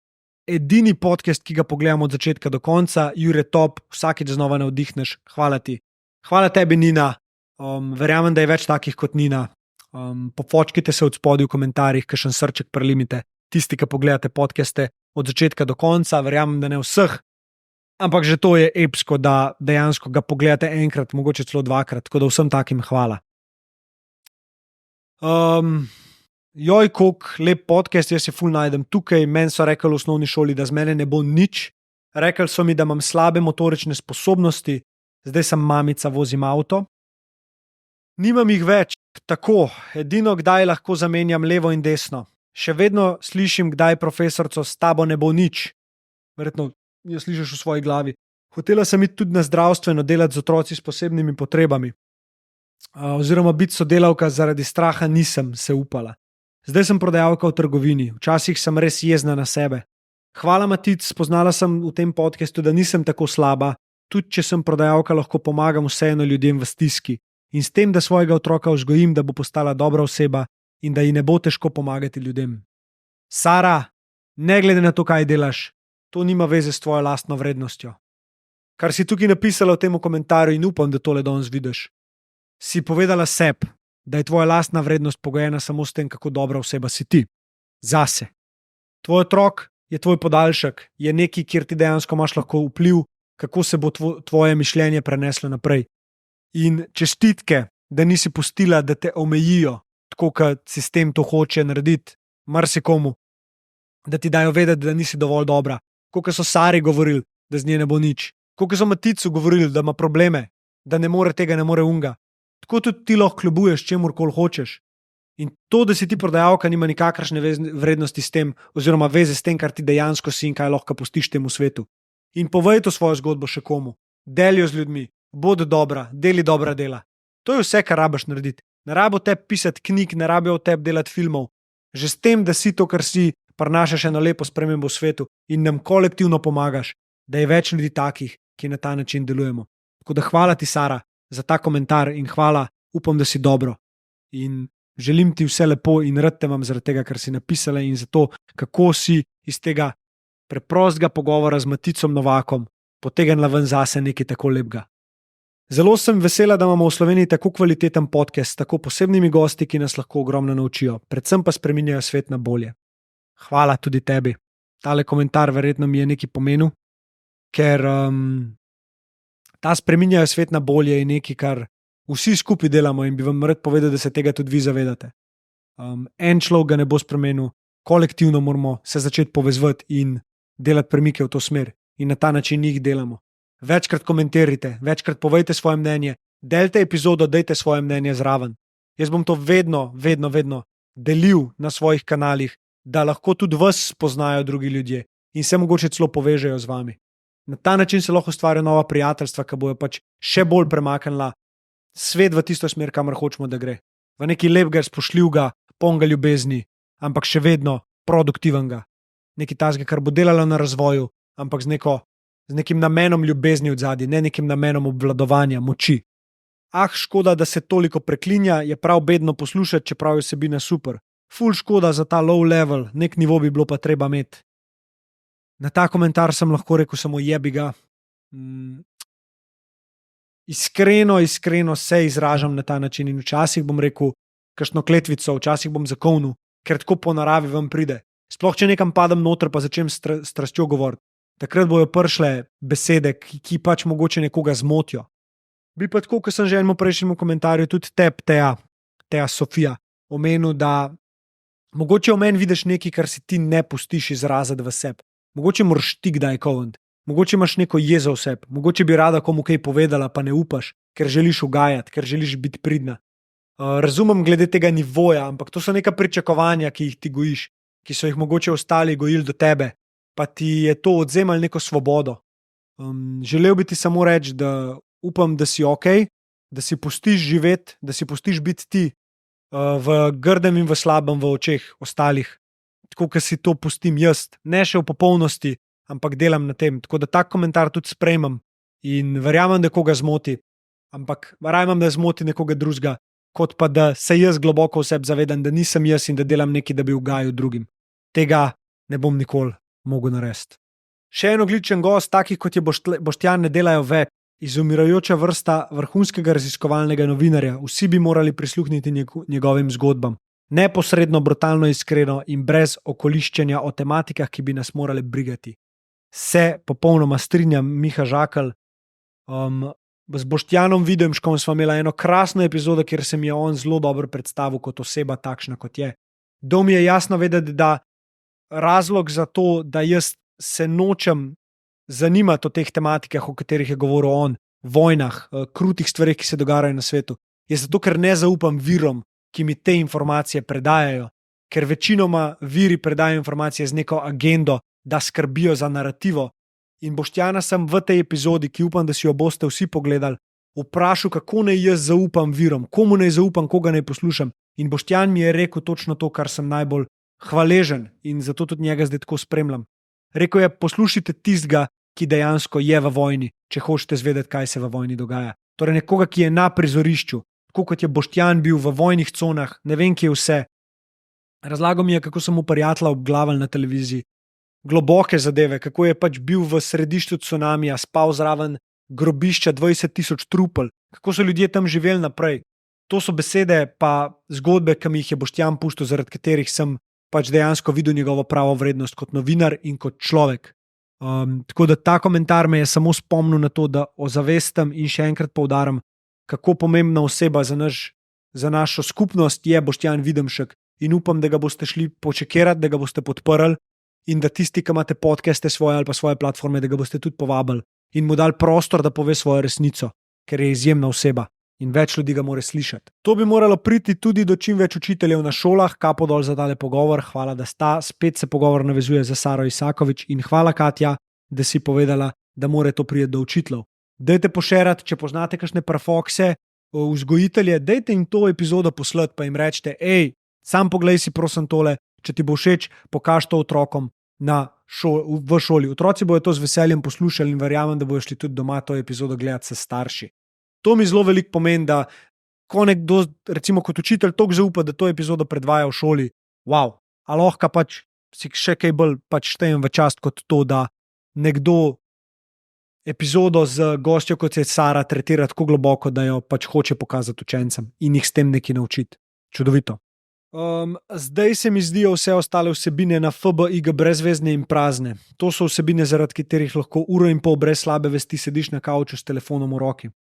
edini podcast, ki ga pogledam od začetka do konca. Jure, top, vsakeč znova navdihneš. Hvala ti. Hvala tebi, Nina. Verjamem, da je več takih kot Nina. Pofočkite se od spodaj v komentarjih, kakšen srček prelimite. Tisti, ki pogledate podcaste od začetka do konca, verjamem, da ne vseh, ampak že to je epsko, da dejansko ga pogledate enkrat, mogoče celo 2-krat, tako da vsem takim hvala. joj, koliko lep podcast, jaz se ful najdem tukaj. Meni so rekli v osnovni šoli, da z mene ne bo nič. Rekli so mi, da imam slabe motorične sposobnosti, zdaj sem mamica, vozim avto. Nimam jih več, tako, edino kdaj lahko zamenjam levo in desno. Še vedno slišim, kdaj profesorco, s tabo ne bo nič. Verjetno jo slišiš v svoji glavi. Hotela sem iti tudi na zdravstveno, delati z otroci s posebnimi potrebami. Oziroma biti sodelavka, zaradi straha nisem se upala. Zdaj sem prodajalka v trgovini, včasih sem res jezna na sebe. Hvala, Matic, spoznala sem v tem podcastu, da nisem tako slaba, tudi če sem prodajalka, lahko pomagam vseeno ljudem v stiski. In s tem, da svojega otroka vzgojim, da bo postala dobra oseba in da ji ne bo težko pomagati ljudem. Sara, ne glede na to, kaj delaš, to nima veze s tvojo lastno vrednostjo. Kar si tukaj napisala v tem komentarju in upam, da tole danes vidiš. Si povedala sebi, da je tvoja lastna vrednost pogojena samo s tem, kako dobra oseba si ti. Zase. Tvoj otrok je tvoj podaljšek, je nekaj, kjer ti dejansko imaš lahko vpliv, kako se bo tvoje mišljenje preneslo naprej. In čestitke, da nisi pustila, da te omejijo, tako kot sistem to hoče narediti, marsikomu, da ti dajo vedeti, da nisi dovolj dobra. Kot so Sari govorili, da z nje ne bo nič. Kot so Maticu govorili, da ima probleme, da ne more tega, ne more unga. Tako tudi ti lahko kljubuješ čemurkoli hočeš. In to, da si ti prodajalka, nima nikakršne vrednosti s tem, oziroma veze s tem, kar ti dejansko si in kaj lahko pustiš temu svetu. In povej to svojo zgodbo še komu. Delijo z ljudmi, bodi dobra, deli dobra dela. To je vse, kar rabiš narediti. Ne rabijo tebi pisati knjig, ne rabijo od tebi delati filmov. Že s tem, da si to, kar si, prinašaš eno lepo spremembo v svetu in nam kolektivno pomagaš, da je več ljudi takih, ki na ta način delujemo. Tako da hvala ti, Sara, za ta komentar in hvala, upam, da si dobro. In želim ti vse lepo in rad te imam zaradi tega, kar si napisala in zato, kako si iz tega preprostega pogovora z Maticom Novakom potegnila ven zase nekaj tako lepega. Zelo sem vesela, da imamo v Sloveniji tako kvaliteten podcast s tako posebnimi gosti, ki nas lahko ogromno naučijo, predvsem pa spreminjajo svet na bolje. Hvala tudi tebi. Tale komentar verjetno mi je nekaj pomenil, ker ta spreminjajo svet na bolje je nekaj, kar vsi skupaj delamo in bi vam rad povedal, da se tega tudi vi zavedate. En človek ga ne bo spremenil, kolektivno moramo se začeti povezovati in delati premike v to smer in na ta način jih delamo. Večkrat komentirajte, večkrat povejte svoje mnenje, delite epizodo, dajte svoje mnenje zraven. Jaz bom to vedno delil na svojih kanalih, da lahko tudi vas spoznajo drugi ljudje in se mogoče celo povežejo z vami. Na ta način se lahko ustvarjajo nova prijateljstva, ki bojo pač še bolj premaknila svet v tisto smer, kamor hočemo, da gre. V neki lepega, spoštljivega, polnega ljubezni, ampak še vedno produktivnega. Nekaj tazga, kar bo delalo na razvoju, ampak z nekim namenom ljubezni v zadnji, ne nekim namenom obvladovanja, moči. Škoda, da se toliko preklinja, je prav bedno poslušati, čeprav je vsebina super. Ful škoda za ta low level, nek nivo bi bilo pa treba imeti. Na ta komentar sem lahko rekel samo jebi ga. Iskreno se izražam na ta način in včasih bom rekel kakšno kletvico, včasih bom zakovnil, ker tako po naravi vam pride. Sploh, če nekam padem noter, pa začnem strastjo govoriti. Takrat bojo prišle besede, ki pač mogoče nekoga zmotijo. Bi pa tako, kot sem že enemu prejšnjemu komentarju, tudi Teja Sofija, omenil, da mogoče v meni vidiš nekaj, kar si ti ne pustiš izraziti v sebi. Mogoče moraš ti kdaj kovent, mogoče imaš neko jezo v sebi, mogoče bi rada komu kaj povedala, pa ne upaš, ker želiš ugajati, ker želiš biti pridna. Razumem glede tega nivoja, ampak to so neka pričakovanja, ki jih ti gojiš, ki so jih mogoče ostali gojili do tebe, pa ti je to odzemal neko svobodo. Želel bi ti samo reči, da upam, da si ok, da si pustiš živeti, da si pustiš biti ti v grdem in v slabem v očeh ostalih, tako kot si to pustim jaz, ne še v popolnosti, ampak delam na tem, tako da tak komentar tudi sprejmem in verjamem, da koga zmoti, ampak verjamem, da zmoti nekoga drugega, kot pa da se jaz globoko v sebi zavedam, da nisem jaz in da delam nekaj, da bi ugajal drugim. Tega ne bom nikoli mogel narediti. Še en ogličen gost, takih kot je Boštjan, ne delajo več. Izumirajoča vrsta vrhunskega raziskovalnega novinarja, vsi bi morali prisluhniti njegovim zgodbam. Neposredno, brutalno, iskreno in brez okoliščenja o tematikah, ki bi nas morali brigati. Se popolnoma strinjam, Miha Žakelj. Z Boštjanom Videmškom sva imela eno krasno epizodo, kjer se mi je on zelo dobro predstavil kot oseba takšna, kot je. Dal mi je jasno vedeti, da razlog za to, da jaz se nočem zanimati o teh tematikah, o katerih je govoril on, vojnah, krutih stvareh, ki se dogajajo na svetu, je zato, ker ne zaupam virom, ki mi te informacije predajajo, ker večinoma viri predajajo informacije z neko agendo, da skrbijo za narativo. In Boštjana sem v tej epizodi, ki upam, da si jo boste vsi pogledali, vprašal, kako naj jaz zaupam virom, komu naj zaupam, koga naj poslušam. In Boštjan mi je rekel točno to, kar sem najbolj hvaležen in zato tudi njega zdaj tako spremljam. Rekel je, poslušajte tistega, ki dejansko je v vojni, če hočete zvedeti, kaj se v vojni dogaja. Torej nekoga, ki je na prizorišču, tako kot je Boštjan bil v vojnih conah, ne vem, kje vse. Razlagal mi je, kako so mu prijatelja obglavili na televiziji. Globoke zadeve, kako je pač bil v središču cunamija, spal zraven grobišča 20,000 trupel, kako so ljudje tam živeli naprej. To so besede pa zgodbe, ki mi jih je Boštjan pustil, zaradi katerih sem pač dejansko videl njegovo pravo vrednost kot novinar in kot človek. Tako da ta komentar me je samo spomnil na to, da ozavestim in še enkrat poudarim, kako pomembna oseba za našo skupnost je Boštjan Videmšek in upam, da ga boste šli počekirati, da ga boste podprli in da tisti, ki imate podcaste svoje ali pa svoje platforme, da ga boste tudi povabili in mu dali prostor, da pove svojo resnico, ker je izjemna oseba in več ljudi ga more slišati. To bi moralo priti tudi do čim več učiteljev na šolah. Kapo dol za tale pogovor, hvala, da sta. Spet se pogovor navezuje za Saro Isakovič in hvala, Katja, da si povedala, da more to priti do učiteljev. Dajte pošerati, če poznate kakšne prafokse, vzgojitelje, dajte jim to epizodo poslati, pa jim rečete, sam poglej si prosim tole, če ti bo všeč, pokaž to otrokom v šoli. Otroci bojo to z veseljem poslušali in verjamem, da bojo šli tudi doma to epizodo gledati s starši. To mi zelo veliko pomeni, da ko nekdo, recimo kot učitelj, toliko zaupa, da to epizodo predvaja v šoli, a lahko pač si še kaj bolj pač štejem v čast kot to, da nekdo epizodo z gostjo, kot je Sara, tretira tako globoko, da jo pač hoče pokazati učencem in jih s tem nekaj naučiti. Čudovito. Zdaj se mi zdijo vse ostale vsebine na FBIG brezvezne in prazne. To so vsebine, zaradi katerih lahko uro in pol brez slabe vesti sediš na kavču s telefonom v roki.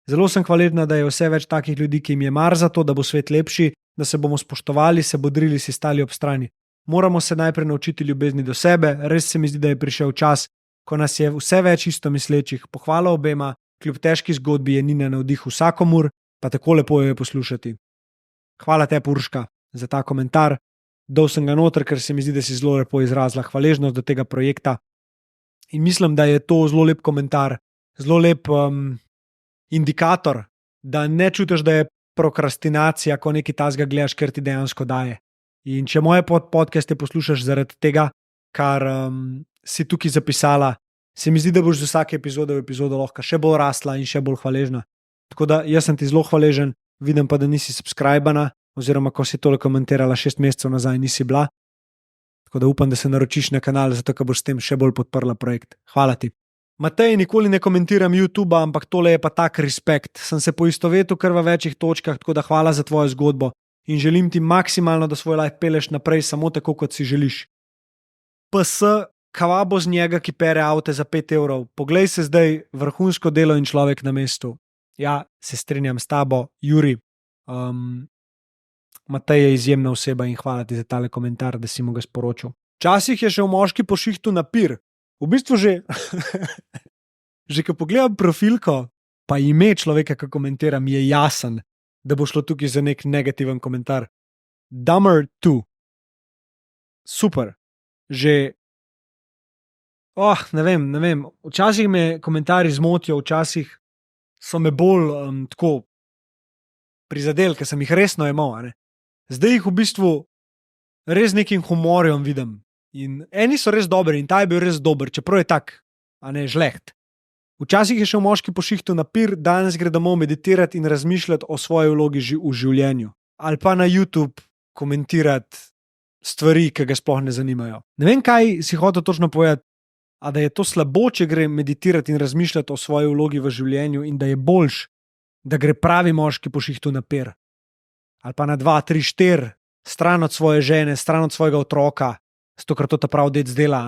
Zelo sem hvaležna, da je vse več takih ljudi, ki jim je mar za to, da bo svet lepši, da se bomo spoštovali, se bodrili, si stali ob strani. Moramo se najprej naučiti ljubezni do sebe, res se mi zdi, da je prišel čas, ko nas je vse več isto mislečih. Pohvala obema, kljub težki zgodbi je Nina navdih vsakomur, pa tako lepo jo je poslušati. Hvala te, Urška, za ta komentar. Dal sem ga noter, ker se mi zdi, da si zelo lepo izrazila hvaležnost do tega projekta. In mislim, da je to zelo lep komentar, zelo lep indikator, da ne čutiš, da je prokrastinacija, ko nekaj tazga gledaš, ker ti dejansko daje. In če moje podcaste poslušaš zaradi tega, kar si tukaj zapisala, se mi zdi, da boš z vsake epizode v epizodo lahko še bolj rasla in še bolj hvaležna. Tako da jaz sem ti zelo hvaležen, vidim pa, da nisi subskrbana, oziroma ko si tole komentirala 6 mesecev nazaj, nisi bila. Tako da upam, da se naročiš na kanal, zato ker boš s tem še bolj podprla projekt. Hvala ti. Matej, nikoli ne komentiram YouTube, ampak tole je pa tak respekt. Sem se poistovetil kar v večjih točkah, tako da hvala za tvojo zgodbo in želim ti maksimalno, da svoj life peleš naprej samo tako, kot si želiš. PS, kva bo z njega, ki pere avte za 5 evrov? Poglej se zdaj, vrhunsko delo in človek na mestu. Ja, se strinjam s tabo, Juri. Matej je izjemna oseba in hvala ti za tale komentar, da si mu ga sporočil. Včasih je šel moški po šihtu na pir. V bistvu že ko pogledam profilko, pa ime človeka, ki komentira, mi je jasen, da bo šlo tukaj za nek negativen komentar. Dumber 2. Super. Ne vem. Včasih me komentarji zmotijo, včasih so me bolj tako prizadeli, ker sem jih resno jemal. Zdaj jih v bistvu res nekim humorjem vidim. In eni so res dobri in ta je bil res dober, čeprav je tak, žleht. Včasih je šel moški po šihtu na pir, danes gre domov meditirati in razmišljati o svoji vlogi v življenju. Ali pa na YouTube komentirati stvari, ki ga sploh ne zanimajo. Ne vem, kaj si hotel točno povedati, a da je to slabo, če gre meditirati in razmišljati o svoji vlogi v življenju in da je boljš, da gre pravi moški po šihtu na pir. Ali pa na 2, 3, 4, stran od svoje žene, stran od svojega otroka, zato ker to ta prav dec dela,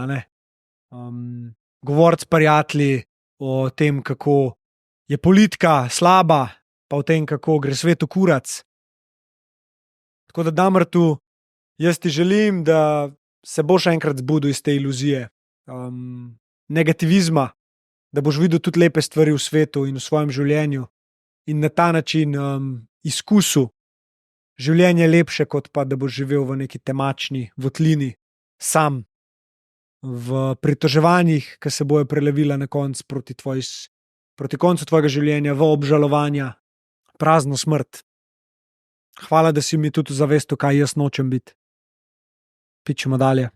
govoriti s prijatelji o tem, kako je politika slaba, pa o tem, kako gre svet v kurac. Tako da Dumber 2, Jaz ti želim, da se boš enkrat zbudil iz te iluzije, negativizma, da boš videl tudi lepe stvari v svetu in v svojem življenju in na ta način izkusil življenje lepše, kot pa da boš živel v neki temačni votlini, sam, v pritoževanjih, ki se bojo prelevila na koncu proti koncu tvojega življenja, v obžalovanja, prazno smrt. Hvala, da si mi tudi zavestil, kaj jaz nočem biti. Pičemo dalje.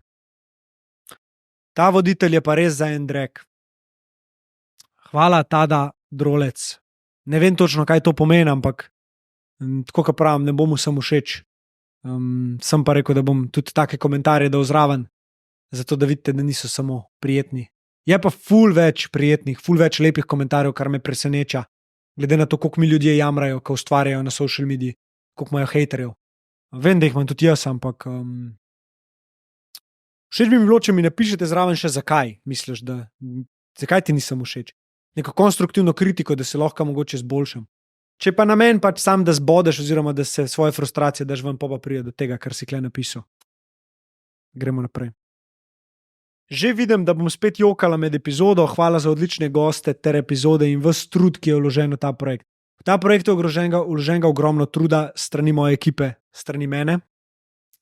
Ta voditelj je pa res za en drek. Hvala, Tada Drolec. Ne vem točno, kaj to pomeni, ampak tako kot pravim, ne bom vsem všeč. Sem pa rekel, da bom tudi take komentarje dal zraven, zato da vidite, da niso samo prijetni. Je pa ful več prijetnih, ful več lepih komentarjev, kar me preseneča, glede na to, koliko mi ljudje jamrajo, ko ustvarjajo na social mediji, koliko imajo hejterjev. Vem, da jih imam tudi jaz, ampak všeč bi mi bilo, če mi napišete zraven še zakaj misliš, zakaj ti nisem všeč. Neko konstruktivno kritiko, da se lahko mogoče izboljšam. Če pa namen pač sam, da zbodeš oziroma da se svoje frustracije daš ven, pa pride do tega, kar si kle napisal. Gremo naprej. Že vidim, da bom spet jokala med epizodo. Hvala za odlične goste ter epizode in ves trud, ki je vložen v ta projekt. V ta projekt je vloženega ogromno truda strani moje ekipe, strani mene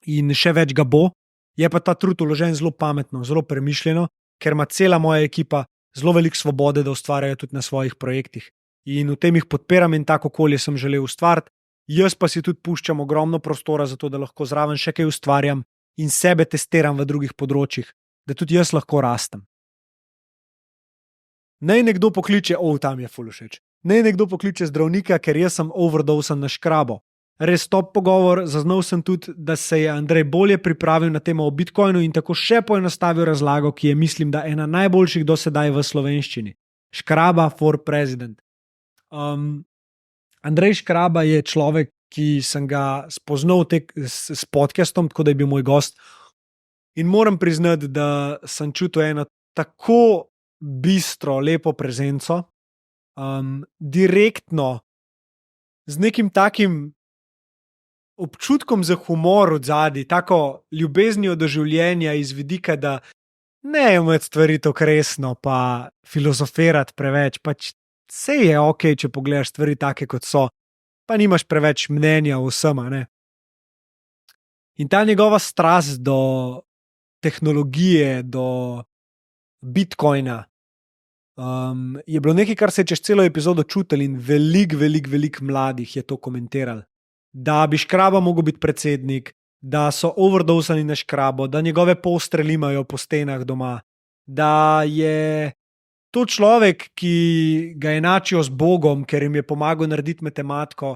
in še več ga bo. Je pa ta trud vložen zelo pametno, zelo premišljeno, ker ima cela moja ekipa zelo veliko svobode, da ustvarjajo tudi na svojih projektih. In v tem jih podpiram in tako okolje sem želel ustvariti. Jaz pa si tudi puščam ogromno prostora za to, da lahko zraven še kaj ustvarjam in sebe testiram v drugih področjih, da tudi jaz lahko rastem. Naj nekdo pokliče, tam je ful všeč. Naj nekdo pokliče zdravnika, ker jaz sem overdosen na škrabo. Res top pogovor, zaznal sem tudi, da se je Andrej bolje pripravil na temo o Bitcoinu in tako še poenostavil razlago, ki je, mislim, da ena najboljših do sedaj v slovenščini. Škraba for president. Andrej Škraba je človek, ki sem ga spoznal s podcastom, tako da je bil moj gost. In moram priznati, da sem čutil eno tako bistro, lepo prezenco, direktno, z nekim takim občutkom za humor od zadaj, tako ljubeznijo do življenja iz vidika, da ne imeti stvari tako resno, pa filozofirati preveč, pač vse je ok, če pogledaš stvari take, kot so, pa nimaš preveč mnenja o vsem, ne. In ta njegova strast do tehnologije, do Bitcoina, je bilo nekaj, kar se je čez celo epizodo čutili in veliko mladih je to komentirali. Da bi Škraba mogel biti predsednik, da so overdosani na Škrabo, da njegove postre limajo po stenah doma, da je to človek, ki ga enačijo z Bogom, ker jim je pomagal narediti matematiko.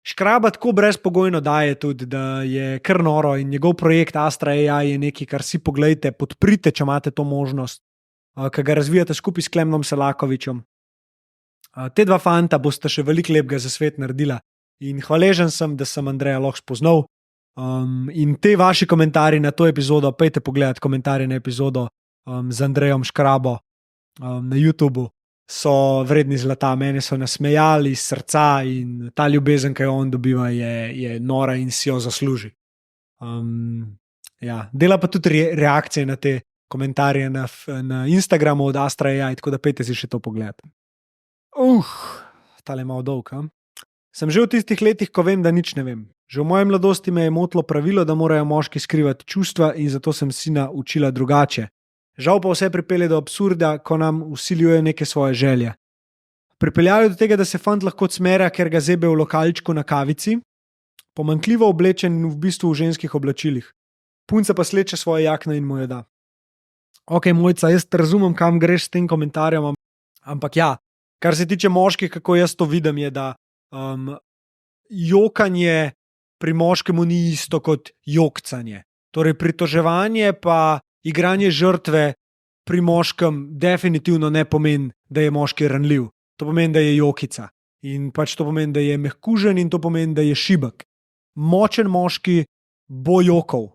Škraba tako brezpogojno daje tudi, da je kar noro in njegov projekt Astra AI je nekaj, kar si poglejte, podprite, če imate to možnost, ki ga razvijate skupaj s Klemnom Selakovičem. Te dva fanta bosta še veliko lepega za svet naredila in hvaležen sem, da sem Andreja lahko spoznal. In te vaši komentarji na to epizodo, pejte pogledati komentarje na epizodo z Andrejom Škrabo na YouTubu, so vredni zlata. Mene so nasmejali iz srca in ta ljubezen, ki jo on dobiva, je nora in si jo zasluži. Dela pa tudi reakcije na te komentarje na Instagramu od Astra AI, tako da pejte si še to pogledati. Tale je malo dolg, Sem že v tistih letih, ko vem, da nič ne vem. Že v moji mladosti me je motilo pravilo, da morajo moški skrivati čustva in zato sem sina učila drugače. Žal pa vse pripelje do absurda, ko nam vsiljujejo neke svoje želje. Pripeljali do tega, da se fant lahko cmerja, ker ga zebe v lokalčku na kavici, pomanjkljivo oblečen in v bistvu v ženskih oblačilih. Punca pa sleče svoje jakne in mu jo da. Ok, Mojca, jaz te razumem, kam greš s tem komentarjem, ampak ja, kar se tiče moških, kako jaz to vidim, je, da jokanje pri moškemu ni isto kot jokcanje. Torej, pritoževanje pa igranje žrtve pri moškem definitivno ne pomeni, da je moški ranljiv. To pomeni, da je jokica. In pač to pomeni, da je mehkužen in to pomeni, da je šibek. Močen moški bo jokal,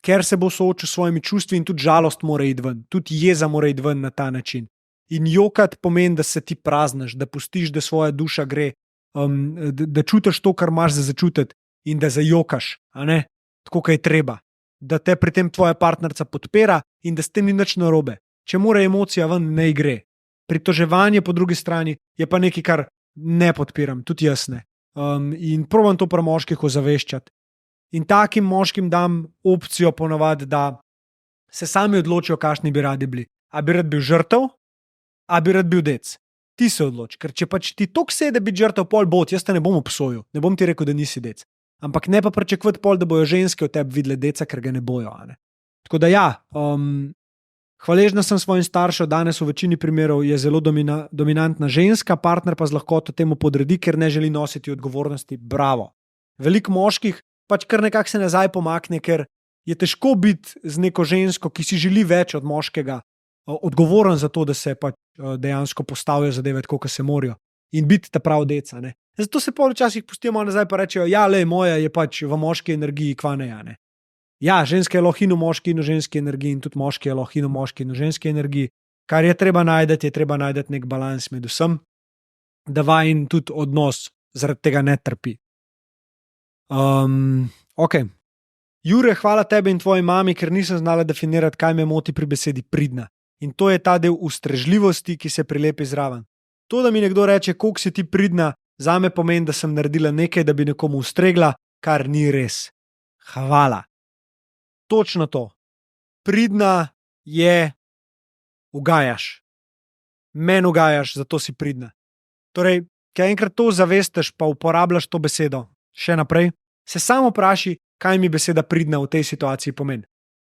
ker se bo soočil s svojimi čustvi in tudi žalost mora iti ven. Tudi jeza mora iti ven na ta način. In jokat pomeni, da se ti prazneš, da pustiš, da svoja duša gre, da čutiš to, kar imaš za začutiti in da zajokaš, a ne? tako kot je treba, da te pri tem tvoja partnerica podpira in da s tem ni nič narobe. Če mora emocija ven, ne gre. Pritoževanje po drugi strani je pa nekaj, kar ne podpiram, tudi jaz ne. In probam to pri moških ozaveščati. In takim moškim dam opcijo ponovadi, da se sami odločijo, kakšni bi radi bili. A bi rad bil žrtev, a bi rad bil dec. Ti se odloči, ker če pač ti toliko sede biti žrtev, pol bot, jaz te ne bom obsojil, ne bom ti rekel, da nisi dec. Ampak ne pa pričakovati pol, da bojo ženske od tebi videle deca, ker ga ne bojo. Ne? Tako da ja, hvaležna sem svojim staršem, danes v večini primerov je zelo dominantna ženska, partner pa z lahkoto temu podredi, ker ne želi nositi odgovornosti. Bravo. Veliko moških pač kar nekako se nazaj pomakne, ker je težko biti z neko žensko, ki si želi več od moškega, odgovoren za to, da se pač dejansko postavijo zadeve tako, kot se morajo in biti ta prav deca. Ne? Zato se pol včasih pustimo nazaj pa rečejo, ja, le, moja je pač v moški energiji, kvaneja. Ne? Ja, ženska je lahko in v moški in v ženski energiji in tudi moški je lahko in v moški in v ženski energiji. Kar je treba najti nek balans med vsem, da vajin tudi odnos zaradi tega ne trpi. Ok. Jure, hvala tebi in tvoji mami, ker nisem znala definirati, kaj me moti pri besedi pridna. In to je ta del ustrežljivosti, ki se prilepi zraven. To, da mi nekdo reče, koliko si ti pridna, zame pomeni, da sem naredila nekaj, da bi nekomu ustregla, kar ni res. Hvala. Točno to. Pridna je ugajaš. Meni ugajaš, zato si pridna. Torej, kaj enkrat to zavesteš, pa uporabljaš to besedo še naprej, se samo vpraši, kaj mi beseda pridna v tej situaciji pomeni.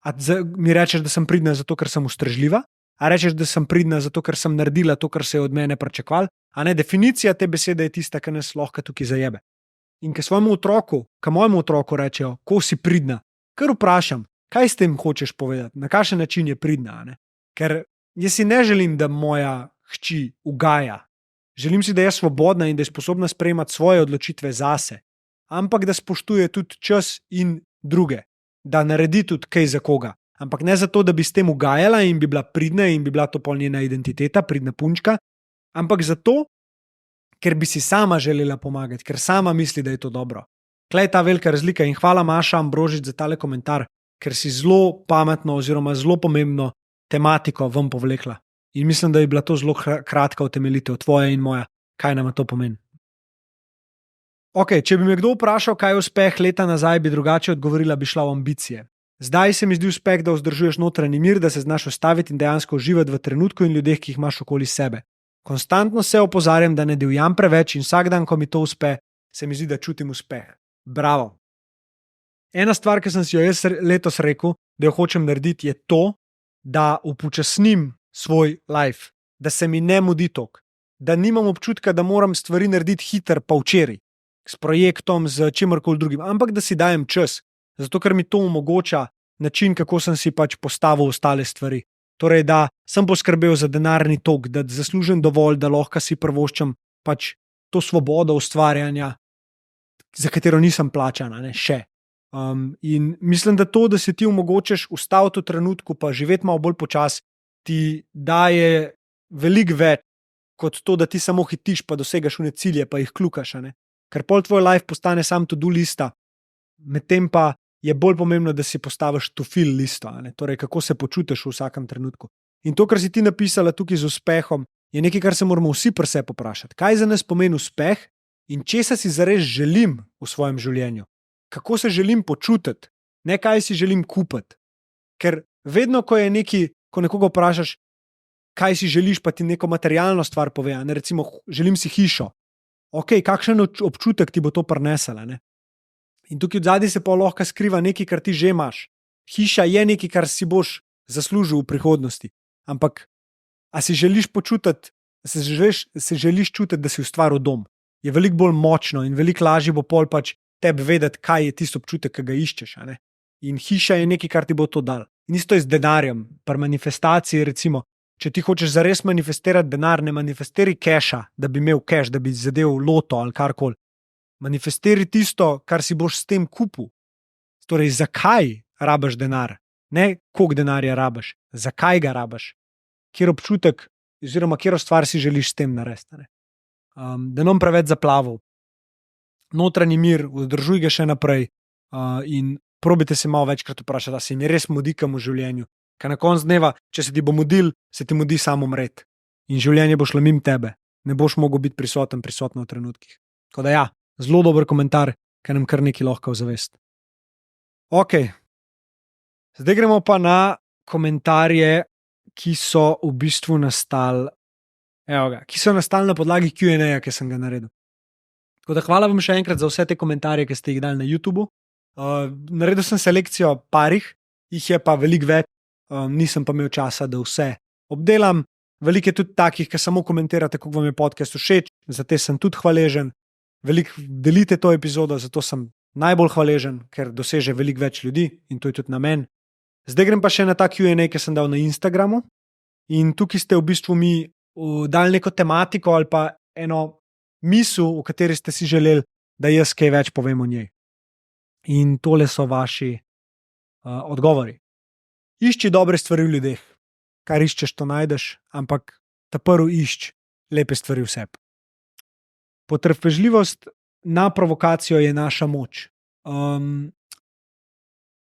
A mi rečeš, da sem pridna zato, ker sem ustrežljiva? A rečeš, da sem pridna zato, ker sem naredila to, kar se je od mene pričakoval? A ne, definicija te besede je tista, ki nas lahko tukaj zajebe. In ko mojemu otroku rečejo, ko si pridna, kar vprašam, kaj s tem hočeš povedati, na kakšen način je pridna. Ne? Ker jaz si ne želim, da moja hči ugaja. Želim si, da je svobodna in da je sposobna sprejemati svoje odločitve zase, ampak da spoštuje tudi čas in druge, da naredi tudi kaj za koga. Ampak ne zato, da bi s tem ugajala in bi bila pridna in bi bila to pol njena identiteta, pridna punčka, ampak zato, ker bi si sama želela pomagati, ker sama misli, da je to dobro. Klej je ta velika razlika in hvala Maša Ambrožič za tale komentar, ker si zelo pametno oziroma zelo pomembno tematiko vam povlekla. In mislim, da je bila to zelo kratka utemeljitev, tvoja in moja, kaj nam to pomeni. Ok, če bi me kdo vprašal, kaj je uspeh leta nazaj, bi drugače odgovorila, bi šla v ambicije. Zdaj se mi zdi uspeh, da vzdržuješ notranji mir, da se znaš ustaviti in dejansko uživati v trenutku in ljudeh, ki jih imaš okoli sebe. Konstantno se opozarjam, da ne divjam preveč in vsak dan, ko mi to uspe, se mi zdi, da čutim uspeh. Bravo. Ena stvar, ki sem si jo jaz letos rekel, da jo hočem narediti, je to, da upočasnim svoj life, da se mi ne mudi tok, da nimam občutka, da moram stvari narediti hiter pa včeraj, s projektom, z čimrkoli drugim, ampak da si dajem čas, zato ker mi to omogoča način, kako sem si pač postavil ostale stvari. Torej, da sem poskrbel za denarni tok, da zaslužim dovolj, da lahko si privoščim pač to svobodo ustvarjanja, za katero nisem plačana, ne, še. In mislim, da to, da se ti omogočaš ustaviti v trenutku, pa živeti malo bolj počas, ti daje veliko več, kot to, da ti samo hitiš, pa dosegaš une cilje, pa jih kljukaš. Ker pol tvoj life postane sam to-do lista, medtem pa je bolj pomembno, da si postaviš to-feel listo, torej kako se počutiš v vsakem trenutku. In to, kar si ti napisala tukaj z uspehom, je nekaj, kar se moramo vsi pri sebi vprašati. Kaj za nas pomeni uspeh in česa si zares želim v svojem življenju? Kako se želim počutiti, ne kaj si želim kupiti. Ker vedno, ko nekoga vprašaš, kaj si želiš, pa ti neko materialno stvar pove, recimo, želim si hišo. Ok, kakšen občutek ti bo to prinesla, ne? In tukaj odzadaj se pa lahko skriva nekaj, kar ti že imaš. Hiša je nekaj, kar si boš zaslužil v prihodnosti. Ampak, a si želiš počutiti, se želiš čutiti, da si ustvaril dom? Je veliko bolj močno in veliko lažje bo pol pač tebi vedeti, kaj je tisto občutek, ki ga iščeš. In hiša je nekaj, kar ti bo to dal. In isto je z denarjem. Pri manifestaciji, recimo, če ti hočeš zares manifestirati denar, ne manifestiri keša, da bi imel keš, da bi zadev loto ali karkoli. Manifestiri tisto, kar si boš s tem kupil. Torej, zakaj rabiš denar? Ne, koliko denarja rabiš, zakaj ga rabiš, kjer občutek oziroma kjer stvar si želiš s tem narediti. Da nam preveč zaplaval. Notranji mir, vzdržuj ga še naprej in probite se malo večkrat vprašati, da se jim res mudi kam v življenju. Ker na koncu dneva, če se ti bo mudil, se ti mudi samo umret. In življenje bo šlo mimo tebe. Ne boš mogel biti prisoten v trenutkih. Tako da ja, zelo dober komentar, ki nam kar nekaj lahko zavest. Ok, zdaj gremo pa na komentarje, ki so v bistvu nastali na podlagi Q&A, ki sem ga naredil. Tako da hvala vam še enkrat za vse te komentarje, ki ste jih dali na YouTubu. Naredil sem selekcijo parih, jih je pa veliko več, nisem pa imel časa, da vse obdelam. Veliko je tudi takih, ki samo komentirate, kako vam je podcast všeč, zato sem tudi hvaležen. Veliko delite to epizodo, zato sem najbolj hvaležen, ker doseže veliko več ljudi in to je tudi namen. Zdaj grem pa še na ta Q&A, ki sem dal na Instagramu. In tukaj ste v bistvu mi dali neko tematiko ali pa eno misel, v kateri ste si želeli, da jaz kaj več povem o njej. In tole so vaši odgovori. Išči dobre stvari v ljudeh. Kar iščeš, to najdeš, ampak ta prvi išči lepe stvari v sebi. Potrpežljivost na provokacijo je naša moč.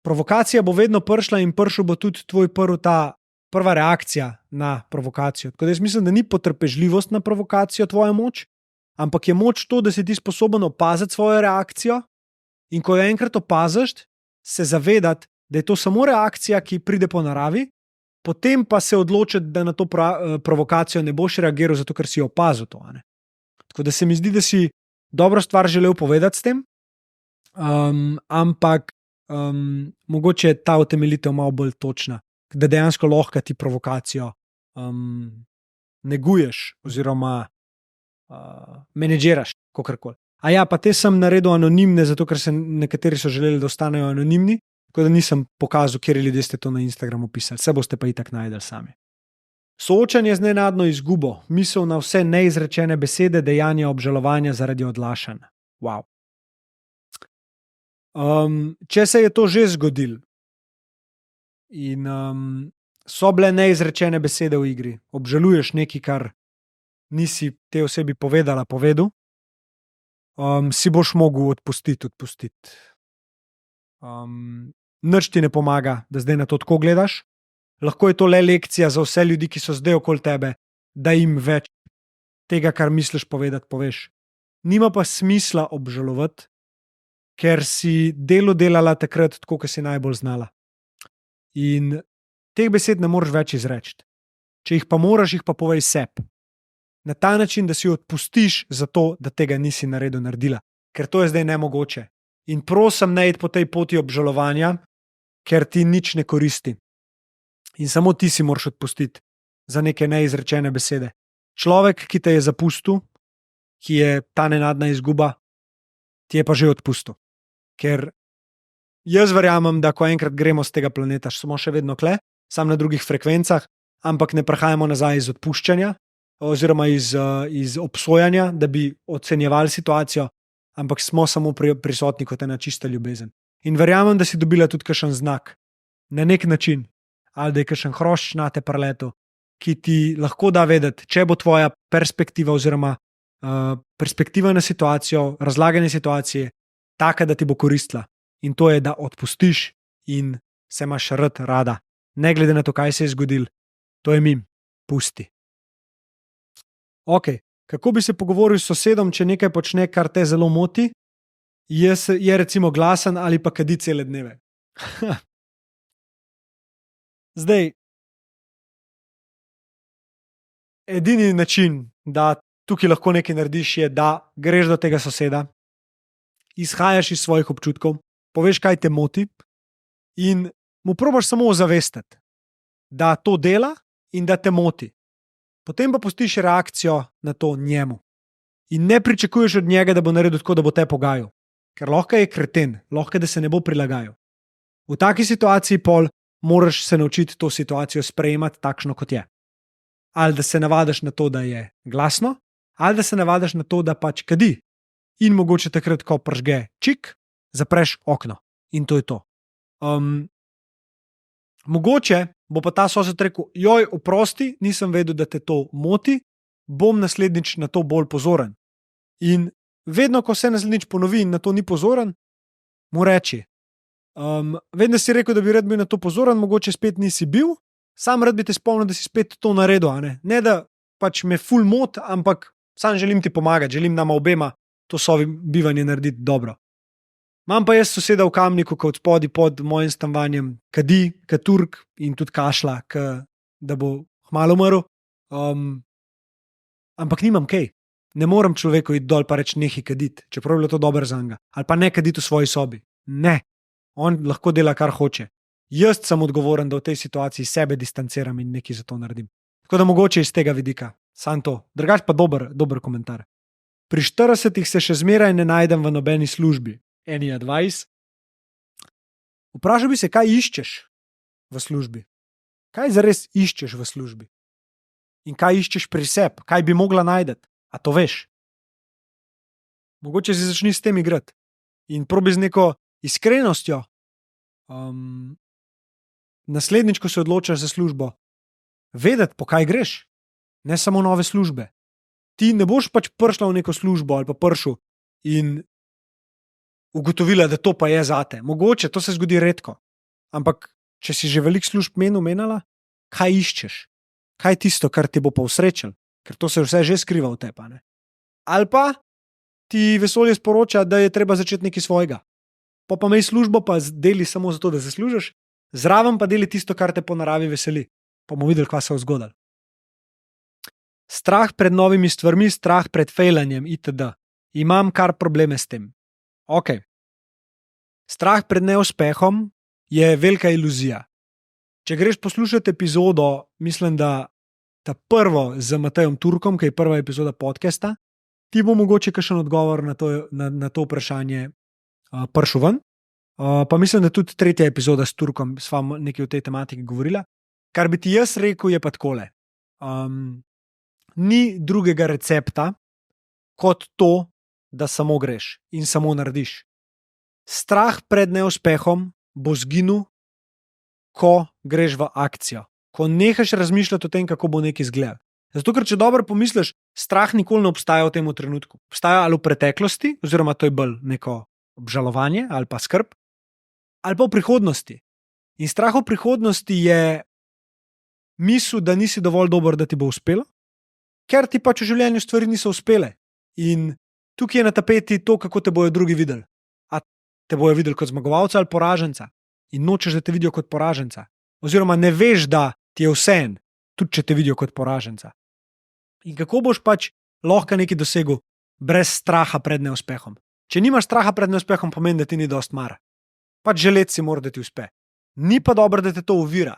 Provokacija bo vedno prišla in prišel bo tudi tvoj prva reakcija na provokacijo. Tako da jaz mislim, da ni potrpežljivost na provokacijo tvoja moč, ampak je moč to, da si ti sposoben opaziti svojo reakcijo in ko jo enkrat opaziš, se zavedati, da je to samo reakcija, ki pride po naravi, potem pa se odločiti, da na to provokacijo ne boš reagiral, zato ker si opazil to. Tako da se mi zdi, da si dobro stvar želel povedati s tem, ampak mogoče je ta utemeljitev malo bolj točna, da dejansko lahko ti provokacijo neguješ oziroma menedžiraš, kakorkoli. A ja, pa te sem naredil anonimne, zato ker se nekateri so želeli, da ostanejo anonimni, tako da nisem pokazal, kjer ljudje ste to na Instagramu pisali. Vse boste pa itak najdeli sami. Soočanje z nenadno izgubo, misel na vse neizrečene besede, dejanja, obžalovanja zaradi odlašanja. Wow. Če se je to že zgodilo in so bile neizrečene besede v igri, obžaluješ nekaj, kar nisi te osebi povedal, si boš mogel odpustiti. Nič ti ne pomaga, da zdaj na to tako gledaš. Lahko je to le lekcija za vse ljudi, ki so zdaj okoli tebe, da jim več tega, kar misliš povedati, poveš. Nima pa smisla obžalovati, ker si delala takrat tako, kot si najbolj znala. In teh besed ne moreš več izreči. Če jih pa moraš, jih pa povej sebi. Na ta način, da si odpustiš za to, da tega nisi naredila. Ker to je zdaj nemogoče. In prosim, ne iti po tej poti obžalovanja, ker ti nič ne koristi. In samo ti si moraš odpustiti za neke neizrečene besede. Človek, ki te je zapustil, ki je ta nenadna izguba, ti je pa že odpustil. Ker jaz verjamem, da ko enkrat gremo z tega planeta, smo še vedno kle, samo na drugih frekvencah, ampak ne prehajamo nazaj iz odpuščanja oziroma iz obsojanja, da bi ocenjevali situacijo, ampak smo samo prisotni kot ena čista ljubezen. In verjamem, da si dobila tudi kakšen znak, na nek način, ali da je kakšen hrošč na te preletu, ki ti lahko da vedeti, če bo tvoja perspektiva oziroma perspektiva na situacijo, razlaganje situacije, taka, da ti bo koristila. In to je, da odpustiš in se imaš rada. Ne glede na to, kaj se je zgodilo, to je mim, pusti. Ok, kako bi se pogovoril s sosedom, če nekaj počne, kar te zelo moti, je recimo glasen ali pa kadi cele dneve. Zdaj, edini način, da tukaj lahko nekaj narediš, je, da greš do tega soseda, izhajaš iz svojih občutkov, poveš, kaj te moti in mu probaš samo ozavestiti, da to dela in da te moti. Potem pa pustiš reakcijo na to njemu. In ne pričakuješ od njega, da bo naredil tako, da bo te pogajal. Ker lahko je kreten, lahko da se ne bo prilagajal. V taki situaciji pol moraš se naučiti to situacijo sprejemati takšno, kot je. Ali da se navadiš na to, da je glasno, ali da se navadiš na to, da pač kadi. In mogoče takrat, ko pržge čik, zapreš okno. In to je to. Mogoče bo pa ta sosed rekel, joj, oprosti, nisem vedel, da te to moti, bom naslednjič na to bolj pozoren. In vedno, ko se naslednjič ponovi in na to ni pozoren, mu reči, Vem, da si rekel, da bi rad bil na to pozoren, mogoče spet nisi bil, sam rad bi te spomnil, da si spet to naredil. Ne da pač me ful mot, ampak sam želim ti pomagati, želim nama obema to sobivanje narediti dobro. Imam pa jaz soseda v Kamniku, kot spodaj pod mojim stanovanjem, kadi, Turk in tudi kašla, da bo kmalu umrl. Ampak nimam kaj. Ne morem človeku iti dol pa reči nekaj kaditi, čeprav je bilo to dobro za njega. Ali pa ne kaditi v svoji sobi. Ne. On lahko dela, kar hoče. Jaz sem odgovoren, da v tej situaciji sebe distanciram in nekaj za to naredim. Tako da mogoče iz tega vidika. Sam to. Drugač pa dober komentar. Pri 40 se še zmeraj ne najdem v nobeni službi. Any advice? Vprašal bi se, kaj iščeš v službi. Kaj zares iščeš v službi? In kaj iščeš pri sebi? Kaj bi mogla najti? A to veš? Mogoče si začni s tem igrati. In probi z neko iskrenostjo. Naslednjič, ko se odločaš za službo, vedeti, po kaj greš. Ne samo nove službe. Ti ne boš pač prišla v neko službo ali pa prišel in ugotovila, da to pa je zate. Mogoče, to se zgodi redko. Ampak, če si že veliko služb menila, kaj iščeš? Kaj je tisto, kar ti bo pa usrečilo? Ker to se vse že skriva v tebi. Ali pa ti vesolje sporoča, da je treba začeti nekaj svojega. Pa imej službo, pa deli samo zato, da zaslužiš, zraven pa deli tisto, kar te po naravi veseli. Pa bomo videli, kaj se bo zgodilo. Strah pred novimi stvarmi, strah pred fejlanjem itd. Imam kar probleme s tem. Ok. Strah pred neuspehom je velika iluzija. Če greš poslušati epizodo, mislim, da ta prvo z Matejem Turkom, ki je prva epizoda podcasta, ti bo mogoče kakšen odgovor na to vprašanje prišel ven. Pa mislim, da tudi tretja epizoda s Turkom sva nekaj o tej tematiki govorila. Kar bi ti jaz rekel, je pa takole. Ni drugega recepta kot to, da samo greš in samo narediš. Strah pred neuspehom bo zginil, ko greš v akcijo. Ko nehaš razmišljati o tem, kako bo nekaj izgledal. Zato, ker če dobro pomisliš, strah nikoli ne obstaja v tem trenutku. Obstaja ali v preteklosti, oziroma to je bolj neko obžalovanje ali pa skrb, ali pa v prihodnosti. In strah v prihodnosti je misel, da nisi dovolj dober, da ti bo uspelo, ker ti pač v življenju stvari niso uspele. In tukaj je na tapeti to, kako te bojo drugi videli. A te bojo videli kot zmagovalca ali poraženca. In nočeš, da te vidijo kot poraženca. Oziroma ne veš, da ti je vseeno, tudi če te vidijo kot poraženca. In kako boš pač lahko nekaj dosegel brez straha pred neuspehom? Če nimaš straha pred neuspehom, pomeni, da ti ni dosti mar. Pač želeti si mora, da ti uspe. Ni pa dobro, da te to ovira.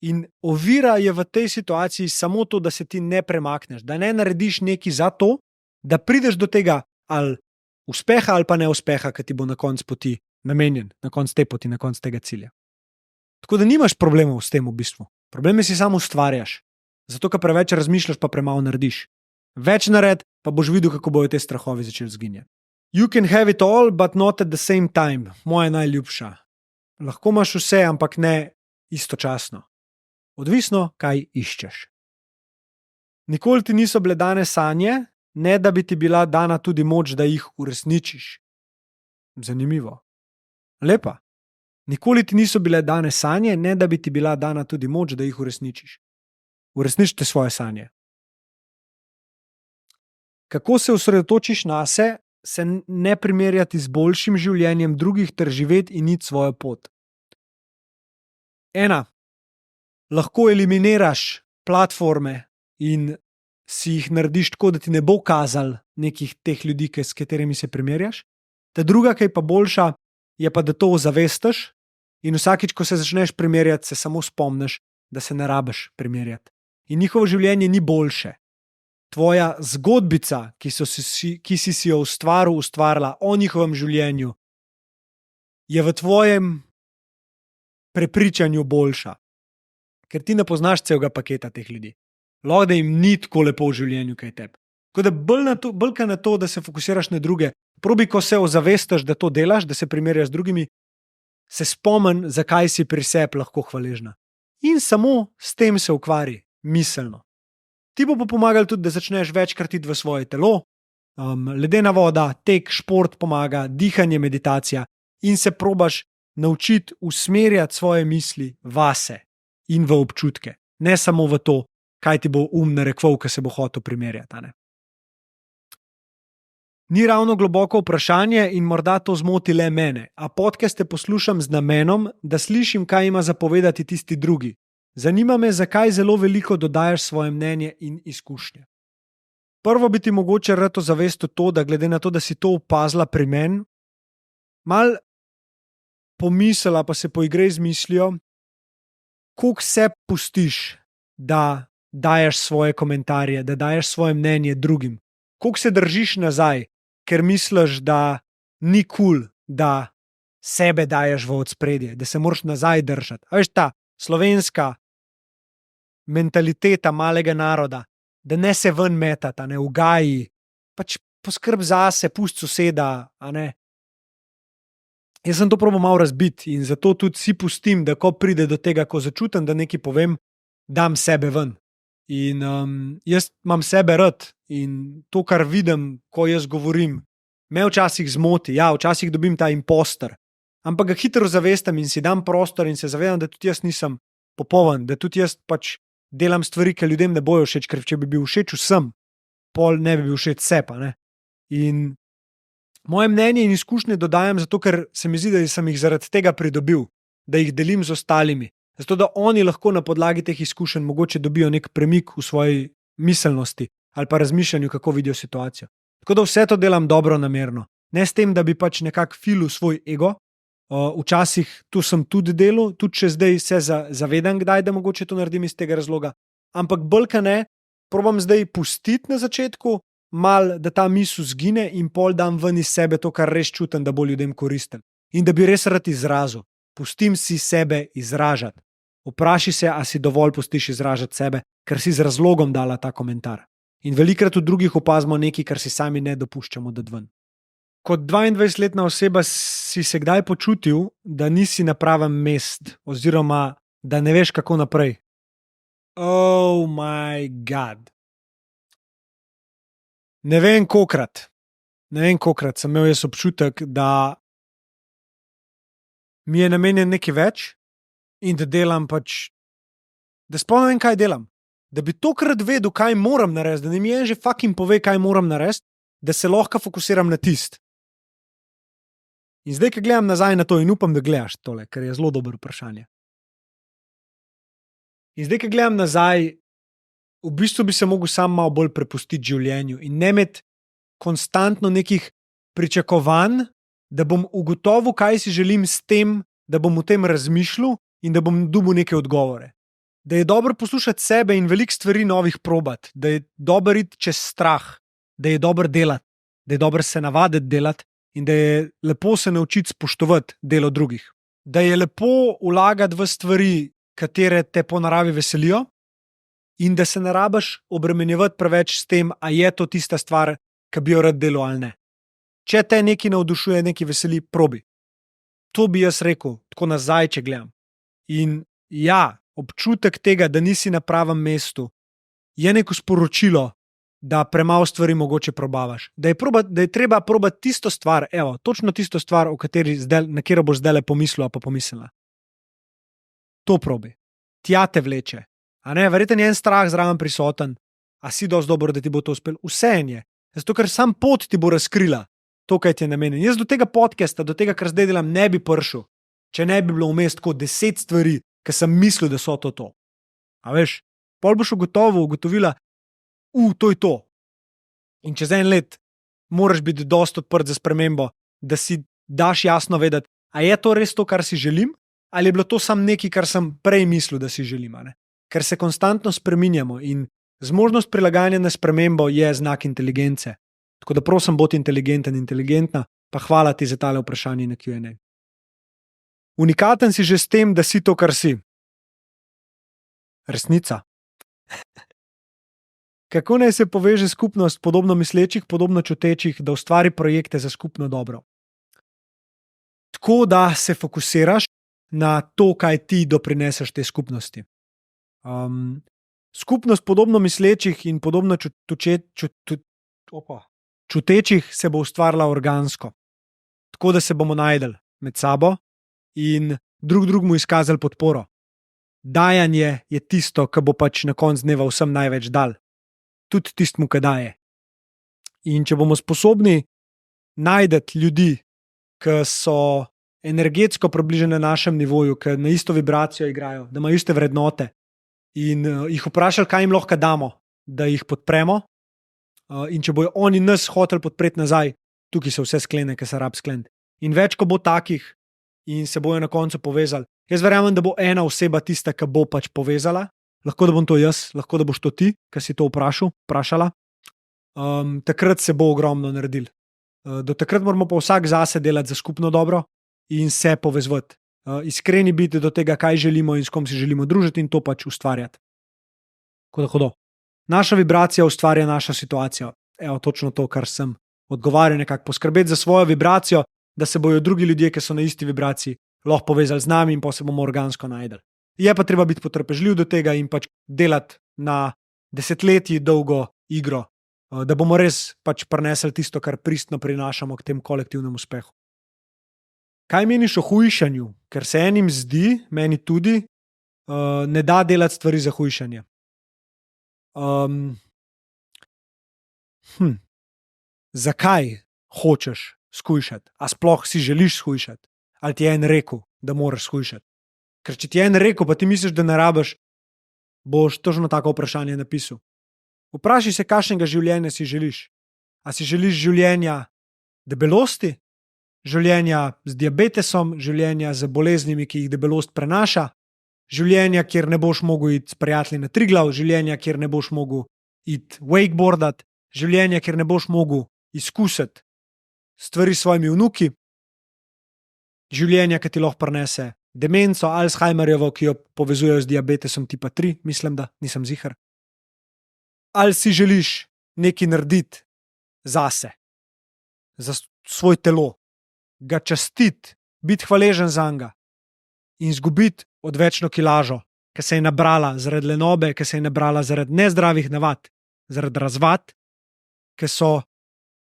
In ovira je v tej situaciji samo to, da se ti ne premakneš, da ne narediš nekaj za to, da prideš do tega ali uspeha ali pa neuspeha, ki ti bo na koncu poti namenjen, na koncu te poti, na koncu tega cilja. Tako da nimaš problemov s tem v bistvu. Probleme si samo ustvarjaš. Zato, ker preveč razmišljaš, pa premalo narediš. Več nared, pa boš videl, kako bojo te strahovi začeli zginjati. You can have it all, but not at the same time. Moja najljubša. Lahko imaš vse, ampak ne istočasno. Odvisno, kaj iščeš. Nikoli ti niso bile dane sanje, ne da bi ti bila dana tudi moč, da jih uresničiš. Zanimivo. Lepa. Nikoli ti niso bile dane sanje, ne da bi ti bila dana tudi moč, da jih uresničiš. Uresničite svoje sanje. Kako se osredotočiš nase, se ne primerjati z boljšim življenjem drugih ter živeti in iti svojo pot. 1. Lahko eliminiraš platforme in si jih narediš tako, da ti ne bo kazal nekih teh ljudi, s katerimi se primerjaš. Ta druga, ki je pa boljša, je pa, da to ozavestiš in vsakič, ko se začneš primerjati, se samo spomniš, da se ne rabiš primerjati. In njihovo življenje ni boljše. Tvoja zgodbica, ki si jo ustvarila o njihovem življenju, je v tvojem prepričanju boljša. Ker ti ne poznaš celega paketa teh ljudi. Lahko da jim ni tako lepo v življenju, kaj tebi. Tako da bolj na to, da se fokusiraš na druge, probi, ko se ozavestiš, da to delaš, da se primerjaš z drugimi, se spomni, zakaj si pri sebi lahko hvaležna. In samo s tem se ukvari, miselno. Ti bo pa pomagal tudi, da začneš večkrat iti v svoje telo, ledena voda, tek, šport pomaga, dihanje, meditacija in se probaš naučiti usmerjati svoje misli vase in v občutke, ne samo v to, kaj ti bo narekoval, ki se bo hotel primerjati. a ne. Ni ravno globoko vprašanje in morda to zmoti le mene, a podcaste poslušam z namenom, da slišim, kaj ima zapovedati tisti drugi. Zanima me, zakaj zelo veliko dodajaš svoje mnenje in izkušnje. Prvo bi ti mogoče rad ozavestil to, da glede na to, da si to opazila pri meni, mal pomislila pa se poigrej z mislijo, koliko se pustiš, da daješ svoje komentarje, da daješ svoje mnenje drugim. Koliko se držiš nazaj, ker misliš, da ni kul, da sebe daješ v ospredje, da se moraš nazaj držati. A veš, ta slovenska mentaliteta malega naroda, da ne se ven metata, ne ugaji, pač poskrb zase, pusti soseda, a ne. Jaz sem to probal malo razbiti in zato tudi si pustim, da ko pride do tega, ko začutim, da nekaj povem, dam sebe ven. In jaz imam sebe rad in to, kar vidim, ko jaz govorim, me včasih zmoti, ja, včasih dobim ta imposter, ampak ga hitro zavestam in si dam prostor in se zavedam, da tudi jaz nisem popoln, da tudi jaz pač delam stvari, ki ljudem ne bojo všeč, ker če bi bil všeč vsem, pol ne bi bil všeč sepa, ne. In moje mnenje in izkušnje dodajam zato, ker se mi zdi, da sem jih zaradi tega pridobil, da jih delim z ostalimi, zato da oni lahko na podlagi teh izkušenj mogoče dobijo nek premik v svoji miselnosti ali pa razmišljanju, kako vidijo situacijo. Tako da vse to delam dobro namerno, ne s tem, da bi pač nekako filil svoj ego. Včasih tu sem tudi delal, tudi če zdaj se zavedam, kdaj da mogoče to naredim iz tega razloga, ampak bolj ka ne, probam zdaj pustiti na začetku, mal, da ta misel zgine in pol dam ven iz sebe to, kar res čutim, da bo ljudem koristen. In da bi res rad izrazil. Pustim si sebe izražati. Vpraši se, a si dovolj pustiš izražati sebe, ker si z razlogom dala ta komentar. In velikrat v drugih opazimo nekaj, kar si sami ne dopuščamo dati ven. Kot 22-letna oseba si se kdaj počutil, da nisi na pravem mestu oziroma da ne veš, kako naprej? Oh my God. Ne vem, kolikrat sem imel jaz občutek, da mi je namenjen nekaj več in da delam pač, da sploh ne vem, kaj delam. Da bi tokrat vedel, kaj moram narediti, da mi en že fucking pove, kaj moram narediti, da se lahko fokusiram na tist. In zdaj, ko gledam nazaj na to in upam, da gledaš tole, ker je zelo dobro vprašanje. In zdaj, ko gledam nazaj, v bistvu bi se mogel sam malo bolj prepustiti življenju in ne imeti konstantno nekih pričakovanj, da bom ugotovil, kaj si želim s tem, da bom o tem razmišljal in da bom dobil neke odgovore. Da je dobro poslušati sebe in veliko stvari novih probati, da je dobro iti čez strah, da je dobro delati, da je dobro se navaditi delati in da je lepo se naučiti spoštovati delo drugih. Da je lepo vlagati v stvari, katere te po naravi veselijo in da se ne rabiš obremenjevati preveč s tem, a je to tista stvar, ki bi jo rad delal ali ne. Če te nekaj navdušuje, nekaj veseli, probi. To bi jaz rekel, tako nazaj, če gledam. In ja, občutek tega, da nisi na pravem mestu, je neko sporočilo, da premalo stvari mogoče probavaš. Da je treba probati tisto stvar, točno tisto stvar, na katero boš zdajle pomislil ali pa pomislila. To probi. Tja te vleče. A ne, verjetno je en strah zraven prisoten, a si dosti dobro, da ti bo to uspelo. Vseeno je. Zato, ker sam pot ti bo razkrila to, kaj ti je namenjen. Jaz do tega podcasta, do tega, kar zdaj delam, ne bi prišel, če ne bi bilo vmes tako 10 stvari, ki sem mislil, da so to. A veš, pol boš ugotovila, to je to. In čez en let moraš biti dosti odprt za spremembo, da si daš jasno vedeti, a je to res to, kar si želim, ali je bilo to samo nekaj, kar sem prej mislil, da si želim. Ne? Ker se konstantno spreminjamo in zmožnost prilagajanja na spremembo je znak inteligence. Tako da prosim, bodi inteligenten, inteligentna, pa hvala ti za tale vprašanje na Q&A. Unikaten si že s tem, da si to, kar si. Resnica. Kako naj se poveže skupnost podobno mislečih, podobno čutečih, da ustvari projekte za skupno dobro? Tako da se fokusiraš na to, kaj ti doprineseš tej skupnosti. Skupnost podobno mislečih in podobno čutečih se bo ustvarila organsko. Tako da se bomo najdeli med sabo, in drugemu izkazali podporo. Dajanje je tisto, kar bo pač na koncu dneva vsem največ dal. Tudi tistemu, ki daje. In če bomo sposobni najti ljudi, ki so energetsko približeni na našem nivoju, ki na isto vibracijo igrajo, da imajo iste vrednote, in jih vprašali, kaj jim lahko damo, da jih podpremo, in če bojo oni nas hoteli podpreti nazaj, tukaj se vse sklene, ki se rab skleniti. In več, ko bo takih, in se bojo na koncu povezali. Jaz verjamem, da bo ena oseba tista, ki bo pač povezala. Lahko da bom to jaz, lahko da boš to ti, ki si to vprašala. Takrat se bo ogromno naredil. Do takrat moramo pa vsak zase delati za skupno dobro in se povezovati. Iskreni biti do tega, kaj želimo in s kom si želimo družiti, in to pač ustvarjati. Hudo. Naša vibracija ustvarja našo situacijo. Evo, točno to, kar sem odgovarjal, nekako poskrbeti za svojo vibracijo, da se bojo drugi ljudje, ki so na isti vibraciji, lahko povezali z nami in pa se bomo organsko najdel. Je pa treba biti potrpežljiv do tega in pač delati na desetletji dolgo igro, da bomo res pač prinesli tisto, kar pristno prinašamo k tem kolektivnemu uspehu. Kaj meniš o hujšanju? Ker se enim zdi, meni tudi, ne da delati stvari za hujšanje. Zakaj hočeš shujšati? A sploh si želiš shujšati? Ali ti je en rekel, da moraš shujšati? Ker če ti je en rekel, pa ti misliš, da ne rabiš, boš točno tako vprašanje napisal. Vprašaj se, kakšnega življenja si želiš. A si želiš življenja debelosti, življenja z diabetesom, življenja z boleznimi, ki jih debelost prenaša, življenja, kjer ne boš mogel iti s prijatelji na Triglav, življenja, kjer ne boš mogel iti wakeboardat, življenja, kjer ne boš mogel izkusiti stvari s svojimi vnuki, življenja, ki ti lahko prinese demenco, Alzheimerjevo, ki jo povezujejo z diabetesom tipa 3, mislim, da nisem ziher. Ali si želiš nekaj narediti zase, za svoj telo, ga častiti, biti hvaležen zanj in izgubiti odvečno kilažo, ki se je nabrala zaradi lenobe, ki se je nabrala zaradi nezdravih navad, zaradi razvad, ki so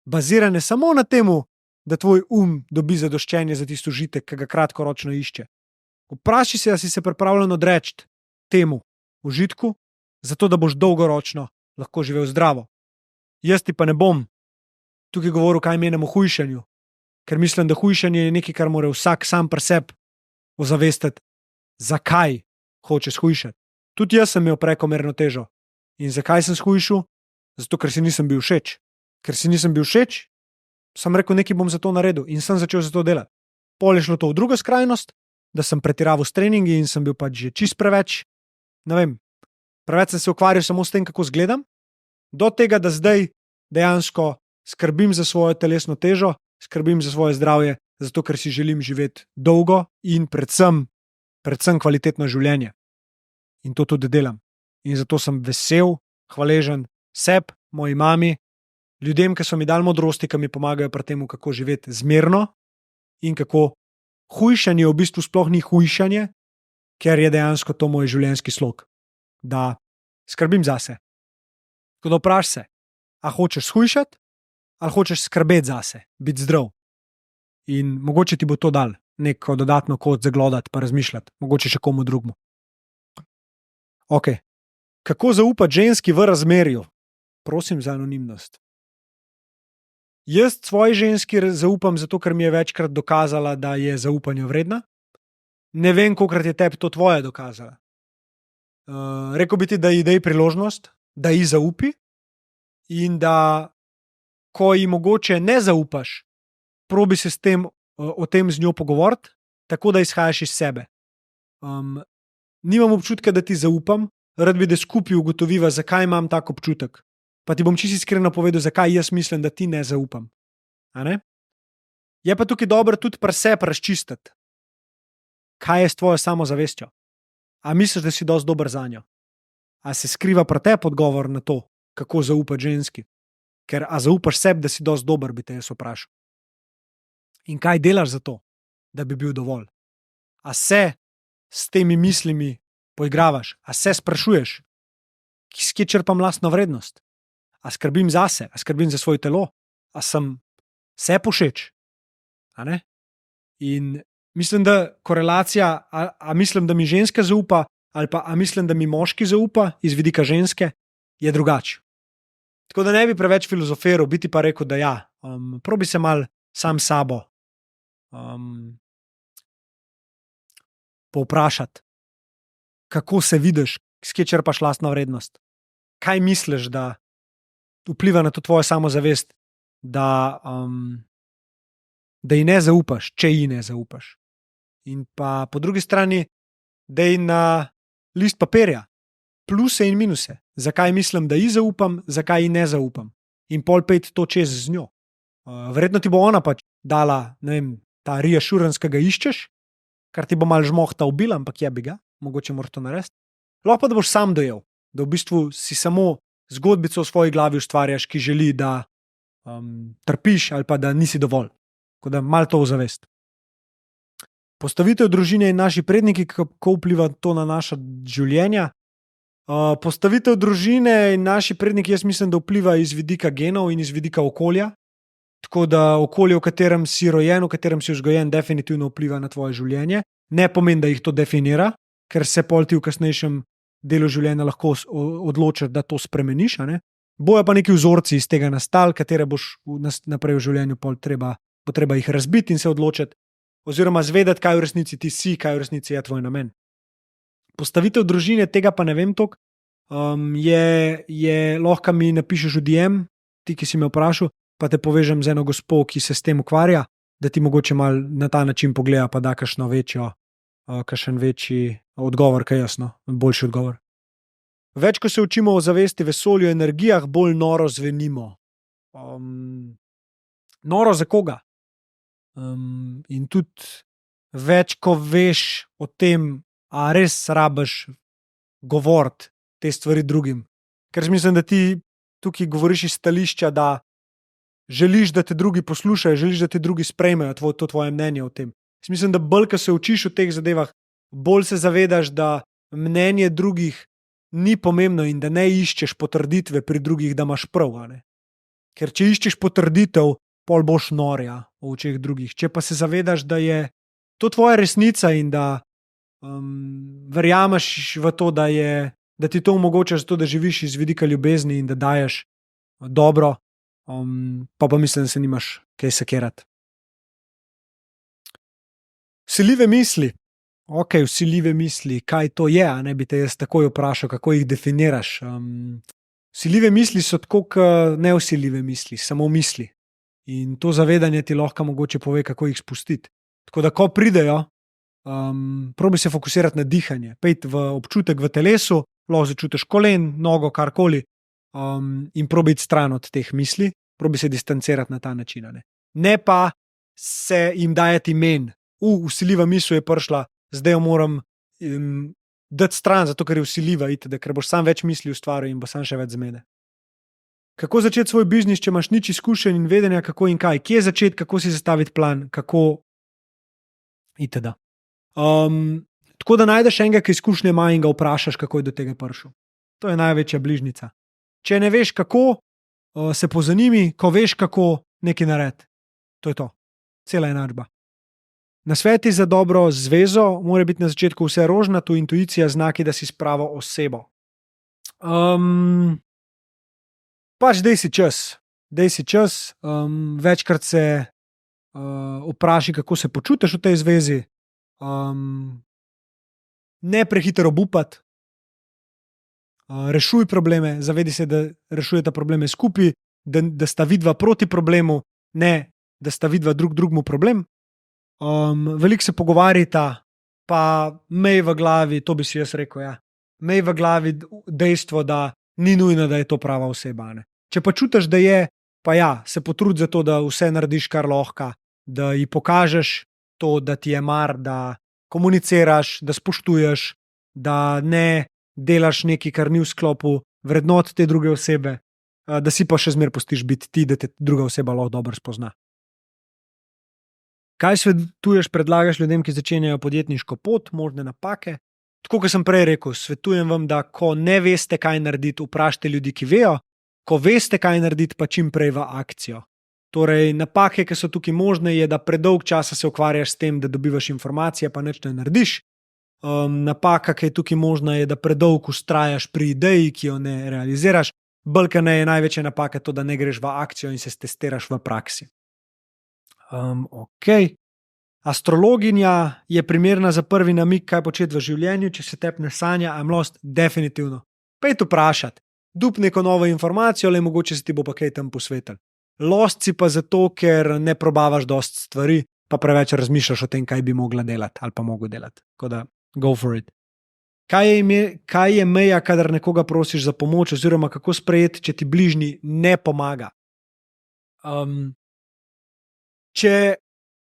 bazirane samo na tem, da tvoj dobi zadoščenje za tisto užitek, ki ga kratkoročno išče. Vprašaj se, ali si se pripravljen odreči temu užitku, zato da boš dolgoročno lahko živel zdravo. Jaz ti pa ne bom tukaj govoril, kaj menim o hujšanju, ker mislim, da hujšanje je nekaj, kar mora vsak sam pri sebi ozavestiti, zakaj hoče shujšati. Tudi jaz sem imel prekomerno težo. In zakaj sem shujšal? Zato, ker si nisem bil všeč. Ker si nisem bil všeč, sem rekel, nekaj bom za to naredil in sem začel za to delati. Pol je šlo to v drugo skrajnost, da sem pretiraval s treningi in sem bil pač že čist preveč, ne vem, preveč sem se ukvarjal samo s tem, kako izgledam, do tega, da zdaj dejansko skrbim za svojo telesno težo, skrbim za svoje zdravje, zato ker si želim živeti dolgo in predvsem kvalitetno življenje. In to tudi delam. In zato sem vesel, hvaležen sebi, moji mami, ljudem, ki so mi dali modrosti, ki mi pomagajo pri tem, kako živeti zmerno in kako hujšanje v bistvu sploh ni hujšanje, ker je dejansko to moj življenjski slog, da skrbim zase. Tako da vprašaj se, a hočeš shujšati ali hočeš skrbeti zase, biti zdrav. In mogoče ti bo to dal neko dodatno kot zaglodati pa razmišljati, mogoče še komu drugmu. Ok, kako zaupati ženski v razmerju? Prosim za anonimnost. Jaz svoji ženski zaupam zato, ker mi je večkrat dokazala, da je zaupanja vredna. Ne vem, kolikrat je tebi to tvoje dokazala. Rekel bi ti, da ji daj priložnost, da ji zaupi in da, ko ji mogoče ne zaupaš, probi se o tem z njo pogovoriti, tako da izhajaš iz sebe. Nimam občutka, da ti zaupam, rad bi, da skupaj ugotoviva, zakaj imam tak občutek. Pa ti bom čisto iskreno povedal, zakaj jaz mislim, da ti ne zaupam. A ne? Je pa tukaj dobro tudi pri sebi razčistiti, kaj je s tvojo samozavestjo. A misliš, da si dosti dober zanjo? A se skriva pri tebi odgovor na to, kako zaupati ženski? Ker a zaupaš sebi, da si dosti dober, bi te jaz vprašal. In kaj delaš za to, da bi bil dovolj? A se s temi mislimi poigravaš? A se sprašuješ, s kje črpam lastno vrednost? A skrbim zase? A skrbim za svoje telo? A sem se povšeč? A ne? In Mislim, da korelacija, a mislim, da mi ženska zaupa, ali pa a mislim, da mi moški zaupa iz vidika ženske, je drugače. Tako da ne bi preveč filozofiral, biti pa rekel, da ja, probi se mal sam sabo povprašati, kako se vidiš, s kje črpaš lastno vrednost. Kaj misliš, da vpliva na to tvojo samozavest, da ji ne zaupaš, če ji ne zaupaš. In pa po drugi strani, daj na list papirja pluse in minuse. Zakaj mislim, da ji zaupam, zakaj ji ne zaupam. In pol pet to čez z njo. Verjetno ti bo ona pač dala, ne vem, ta reassurance, ki ga iščeš, kar ti bo malo žmohta ubila, ampak jebi ga, mogoče moraš to narediti. Lahko pa da boš sam dojel, da v bistvu si samo zgodbico v svoji glavi ustvarjaš, ki želi, da trpiš ali pa da nisi dovolj. Tako da malo to ozavest. Postavitev družine in naši predniki, kako vpliva to na naša življenja. Postavitev družine in naši predniki, jaz mislim, da vpliva iz vidika genov in iz vidika okolja. Tako da okolje, v katerem si rojen, v katerem si vzgojen, definitivno vpliva na tvoje življenje. Ne pomeni, da jih to definira, ker se pol ti v kasnejšem delu življenja lahko odločiš, da to spremeniš. Bojo pa neki vzorci iz tega nastali, katere boš naprej v življenju bo treba jih razbiti in se odločiti, oziroma zvedeti, kaj v resnici ti si, kaj v resnici je tvoj namen. Postavitev družine, tega pa ne vem toliko, je lahko mi napišeš v DM, ti, ki si me vprašal, pa te povežem z eno gospo, ki se s tem ukvarja, da ti mogoče mal na ta način pogleda, pa da kakšen večji odgovor, kaj jasno, boljši odgovor. Več, ko se učimo o zavesti, vesolju, energijah, bolj noro zvenimo. Noro za koga? In tudi več, ko veš o tem, a res rabiš govoriti te stvari drugim. Ker mislim, da ti tukaj govoriš iz stališča, da želiš, da te drugi poslušajo, želiš, da te drugi sprejmejo to tvoje mnenje o tem. Mislim, da bolj, ko se učiš o teh zadevah, bolj se zavedaš, da mnenje drugih ni pomembno in da ne iščeš potrditve pri drugih, da imaš prav. Ker če iščeš potrditev, pol boš norja v očeh drugih. Če pa se zavedaš, da je to tvoja resnica in da verjameš v to, da ti to omogoča, zato, da živiš iz vidika ljubezni in da daješ dobro, pa mislim, da se nimaš kaj sekirati. Vsiljive misli. Ok, vsiljive misli, kaj to je, a ne bi te jaz takoj vprašal, kako jih definiraš. Vsiljive misli so tako kot nevsiljive misli, samo misli. In to zavedanje ti lahko mogoče pove, kako jih spustiti. Tako da, ko pridejo, probi se fokusirati na dihanje, pejti v občutek v telesu, lahko začutiš kolen, nogo, karkoli, in probi iti stran od teh misli, probi se distancirati na ta način. Ne pa se jim dajati imen. Vsiljiva misel je prišla, zdaj jo moram dati stran, zato ker je vsiljiva, ker boš sam več misli ustvaril in bo sam še več zmede. Kako začeti svoj biznis, če imaš nič izkušenj in vedenja, kako in kaj? Kje začeti, kako si zastaviti plan, kako itd. Tako da najdeš enega, ki izkušnje ima in ga vprašaš, kako je do tega prišel. To je največja bližnica. Če ne veš kako, se pozanimi, ko veš kako, nekaj naredi. To je to. Cela enačba. Nasveti za dobro zvezo mora biti na začetku vse rožnato, intuicija, znaki, da si s pravo osebo. Pač daj si čas, večkrat se vprašaj, kako se počutiš v tej zvezi, ne prehitro obupati, rešuj probleme, zavedi se, da rešujete probleme skupaj, da sta vidva proti problemu, ne da sta vidva drugmu problem. Veliko se pogovarjata, pa mej v glavi, to bi si jaz rekel, ja. Mej v glavi dejstvo, da ni nujno, da je to prava oseba. Če pa čutiš, da je, pa ja, se potrudi za to, da vse narediš kar lahko, da ji pokažeš to, da ti je mar, da komuniciraš, da spoštuješ, da ne delaš nekaj, kar ni v sklopu vrednot te druge osebe, da si pa še zmeraj pustiš biti ti, da te druga oseba lahko dobro spozna. Kaj svetuješ, predlagaš ljudem, ki začenjajo podjetniško pot, možne napake? Tako, kot sem prej rekel, svetujem vam, da ko ne veste, kaj narediti, vprašajte ljudi, ki vejo, ko veste, kaj narediti, pa čim prej v akcijo. Torej, napake, ki so tukaj možne, je, da predolg časa se ukvarjaš s tem, da dobivaš informacije, pa nič ne narediš. Napaka, ki je tukaj možna, je, da predolgo vztrajaš pri ideji, ki jo ne realiziraš. Balkane je največja napaka to, da ne greš v akcijo in se testiraš v praksi. Ok. Astrologinja je primerna za prvi namig, kaj početi v življenju, če se tepne sanja, I'm lost, definitivno. Pejte vprašati, dup neko novo informacijo, le mogoče se ti bo pa kaj tam posvetil. Lost si pa zato, ker ne probavaš dosti stvari, pa preveč razmišljaš o tem, kaj bi mogla delati ali pa mogel delati. Tako da, go for it. Kaj je meja, kadar nekoga prosiš za pomoč, oziroma kako sprejeti, če ti bližnji ne pomaga? Če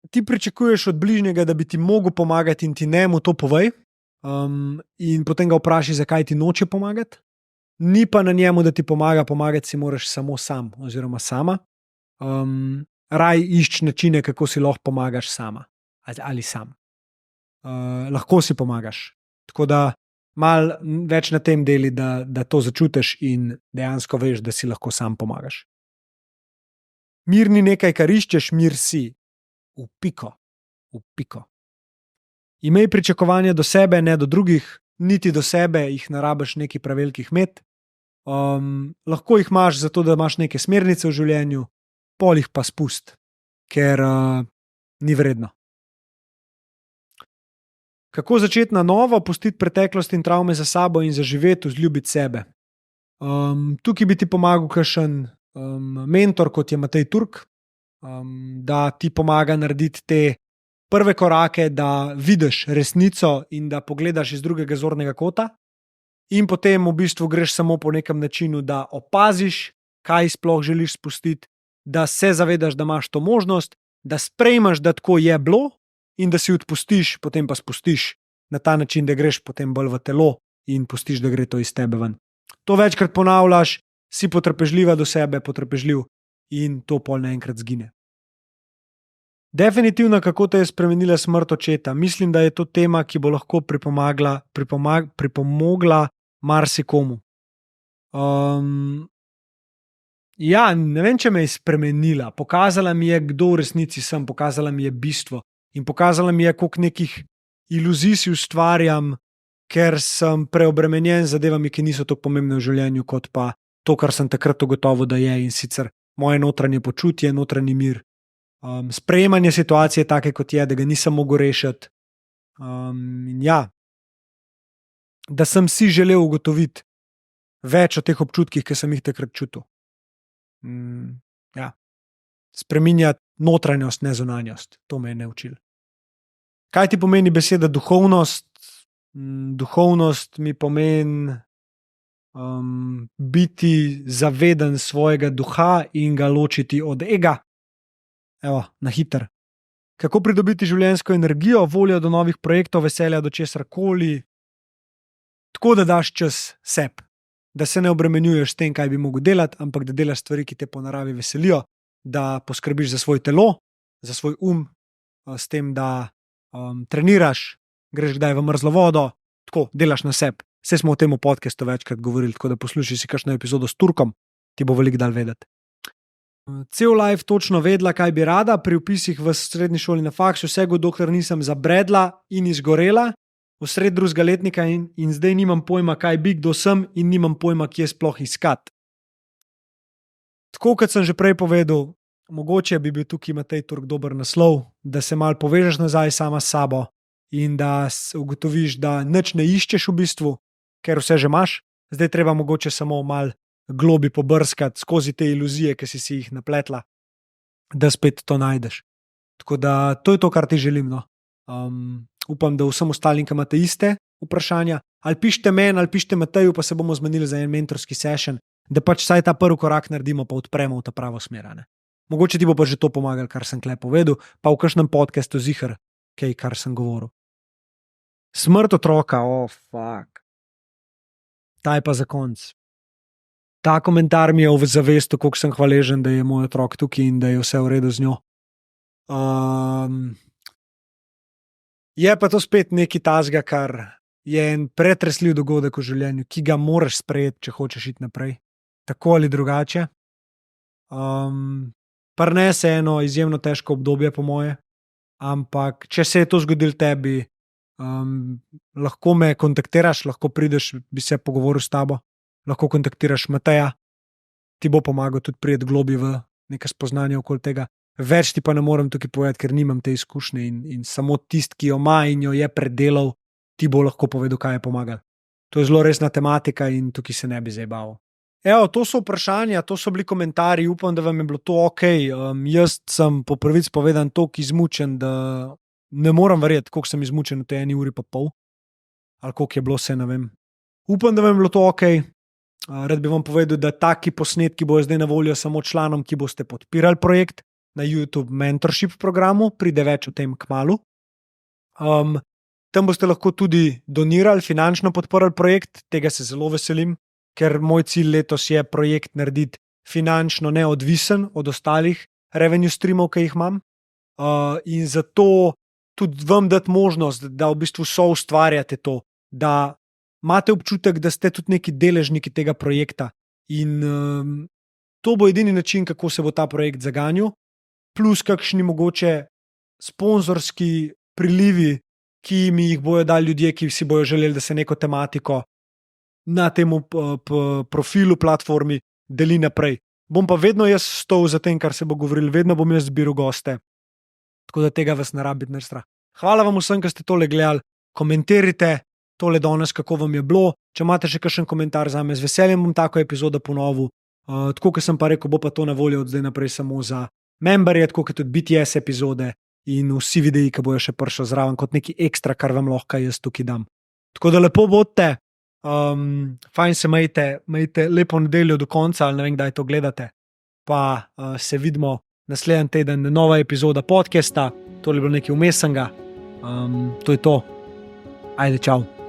ti pričakuješ od bližnjega, da bi ti mogel pomagati in ti ne, mu to povej, in potem ga vprašaj, zakaj ti noče pomagati. Ni pa na njemu, da ti pomaga, pomagati si moraš samo sam oziroma sama. Raj išči načine, kako si lahko pomagaš sama ali sam. Lahko si pomagaš. Tako da malo več na tem deli, da to začutiš in dejansko veš, da si lahko sam pomagaš. Mir ni nekaj, kar iščeš, mir si. V piko. Imej pričakovanja do sebe, ne do drugih, niti do sebe jih ne rabiš nekih pravilkih imeti. Lahko jih imaš zato, da imaš neke smernice v življenju, pol jih pa spust, ker ni vredno. Kako začeti na novo, pustiti preteklost in travme za sabo in zaživeti, vzljubiti sebe? Tukaj bi ti pomagal kakšen mentor, kot je Matej Turk, da ti pomaga narediti te prve korake, da vidiš resnico in da pogledaš iz drugega zornega kota, in potem v bistvu greš samo po nekem načinu, da opaziš, kaj sploh želiš spustiti, da se zavedaš, da imaš to možnost, da sprejmeš, da tako je bilo, in da si odpustiš, potem pa spustiš na ta način, da greš potem bolj v telo in pustiš, da gre to iz tebe ven. To večkrat ponavljaš, si potrpežljiva do sebe, potrpežljiv, in to pol naenkrat zgine. Definitivno, kako te je spremenila smrt očeta. Mislim, da je to tema, ki bo lahko pripomogla marsikomu. Ja, ne vem, če me je spremenila. Pokazala mi je, kdo v resnici sem, pokazala mi je bistvo in pokazala mi je, koliko nekih iluzij si ustvarjam, ker sem preobremenjen z zadevami, ki niso tako pomembne v življenju, kot pa to, kar sem takrat ugotovil, da je, in sicer moje notranje počutje, notranji mir. Sprejemanje situacije take, kot je, da ga nisem mogel rešiti. In ja, da sem si želel ugotoviti več o teh občutkih, ki sem jih takrat čutil. Ja. Spreminjati notranjost, ne zunanjost. To me je naučil. Kaj ti pomeni beseda duhovnost? Duhovnost mi pomeni biti zaveden svojega duha in ga ločiti od ega. Evo, na hiter. Kako pridobiti življenjsko energijo, voljo do novih projektov, veselja do česarkoli, tako da daš čas sebi, da se ne obremenjuješ s tem, kaj bi mogel delati, ampak da delaš stvari, ki te po naravi veselijo, da poskrbiš za svoj telo, za svoj s tem, da treniraš, greš kdaj v mrzlo vodo, tako delaš na sebi. Vse smo o tem v podcastu večkrat govorili, tako da poslušaj si kakšno epizodo s Turkom, ti bo veliko dal vedeti. Cel life točno vedela, kaj bi rada, pri vpisih v srednji šoli na faksu, vsega dokler nisem zabredla in izgorela, v sred drugega letnika in zdaj nimam pojma, kaj bi, kdo sem, in nimam pojma, kje sploh iskati. Tako kot sem že prej povedal, mogoče bi bil tukaj Matej Turk dober naslov, da se malo povežeš nazaj sama s sabo in da ugotoviš, da nič ne iščeš v bistvu, ker vse že imaš, zdaj treba mogoče samo malo globi pobrskati skozi te iluzije, ki si jih napletla, da spet to najdeš. Tako da to je to, kar ti želim. No. Upam, da vsem ostalim, ki imate iste vprašanja, ali pišite meni, ali pišite Mateju, pa se bomo zmenili za en mentorski session, da pač vsaj ta prvi korak naredimo, pa odpremo v ta pravo smer. Mogoče ti bo pa že to pomagalo, kar sem tule povedal, pa v kakšnem podcastu ziher, kaj, kar sem govoril. Smrt otroka, fuck. Ta je pa za konc. Ta komentar mi je v zavestu, koliko sem hvaležen, da je moj otrok tukaj in da je vse v redu z njo. Je pa to spet nekaj tazga, kar je en pretresljiv dogodek v življenju, ki ga moraš sprejeti, če hočeš iti naprej. Tako ali drugače. prinese eno izjemno težko obdobje, po moje. Ampak, če se je to zgodilo tebi, lahko me kontaktiraš, lahko prideš, bi se pogovoril s tabo, lahko kontaktiraš Mateja, ti bo pomagal tudi priti globi v neka spoznanja okoli tega. Več ti pa ne morem tukaj povedati, ker nimam te izkušnje in samo tisti, ki jo ima in jo je predelal, ti bo lahko povedal, kaj je pomagalo. To je zelo resna tematika in tukaj se ne bi zdaj bal. Evo, to so vprašanja, to so bili komentarji, upam, da vam je bilo to ok. Jaz sem po pravici povedan toliko izmučen, da ne morem verjeti, koliko sem izmučen v tej 1 uri pa pol. Ali koliko je bilo vse, ne vem. Upam, da vam je bilo to ok. Rad bi vam povedal, da taki posnetki bojo zdaj na voljo samo članom, ki boste podpirali projekt na YouTube Mentorship programu, pride več o tem kmalu. Tam boste lahko tudi donirali, finančno podprli projekt, tega se zelo veselim, ker moj cilj letos je projekt narediti finančno neodvisen od ostalih revenue streamov, ki jih imam. In zato tudi vam dati možnost, da v bistvu soustvarjate to, da imate občutek, da ste tudi neki deležniki tega projekta. In to bo edini način, kako se bo ta projekt zaganjal, plus kakšni mogoče sponzorski prilivi, ki mi jih bojo dali ljudje, ki si bojo želeli, da se neko tematiko na tem profilu, platformi deli naprej. Bom pa vedno jaz stal za tem, kar se bo govoril, vedno bom jaz zbiral goste. Tako da tega vas ne rabi biti strah. Hvala vam vsem, ki ste tole gledali. Komentirajte tole danes, kako vam je bilo. Če imate še kakšen komentar zame, z veseljem bom tako epizodo ponovil. Tako, kot sem pa rekel, bo pa to na voljo od zdaj naprej samo za memberje, tako kot tudi BTS epizode in vsi videi, ki bojo še prišli zraven kot neki ekstra, kar vam lahko jaz tukaj dam. Tako da lepo bodite, fajn se majte lepo nedeljo do konca, ali ne vem, kdaj to gledate. Pa se vidimo naslednji teden, nova epizoda podcasta, to je bilo nekaj vmesnega. To je to. Ajde, čau.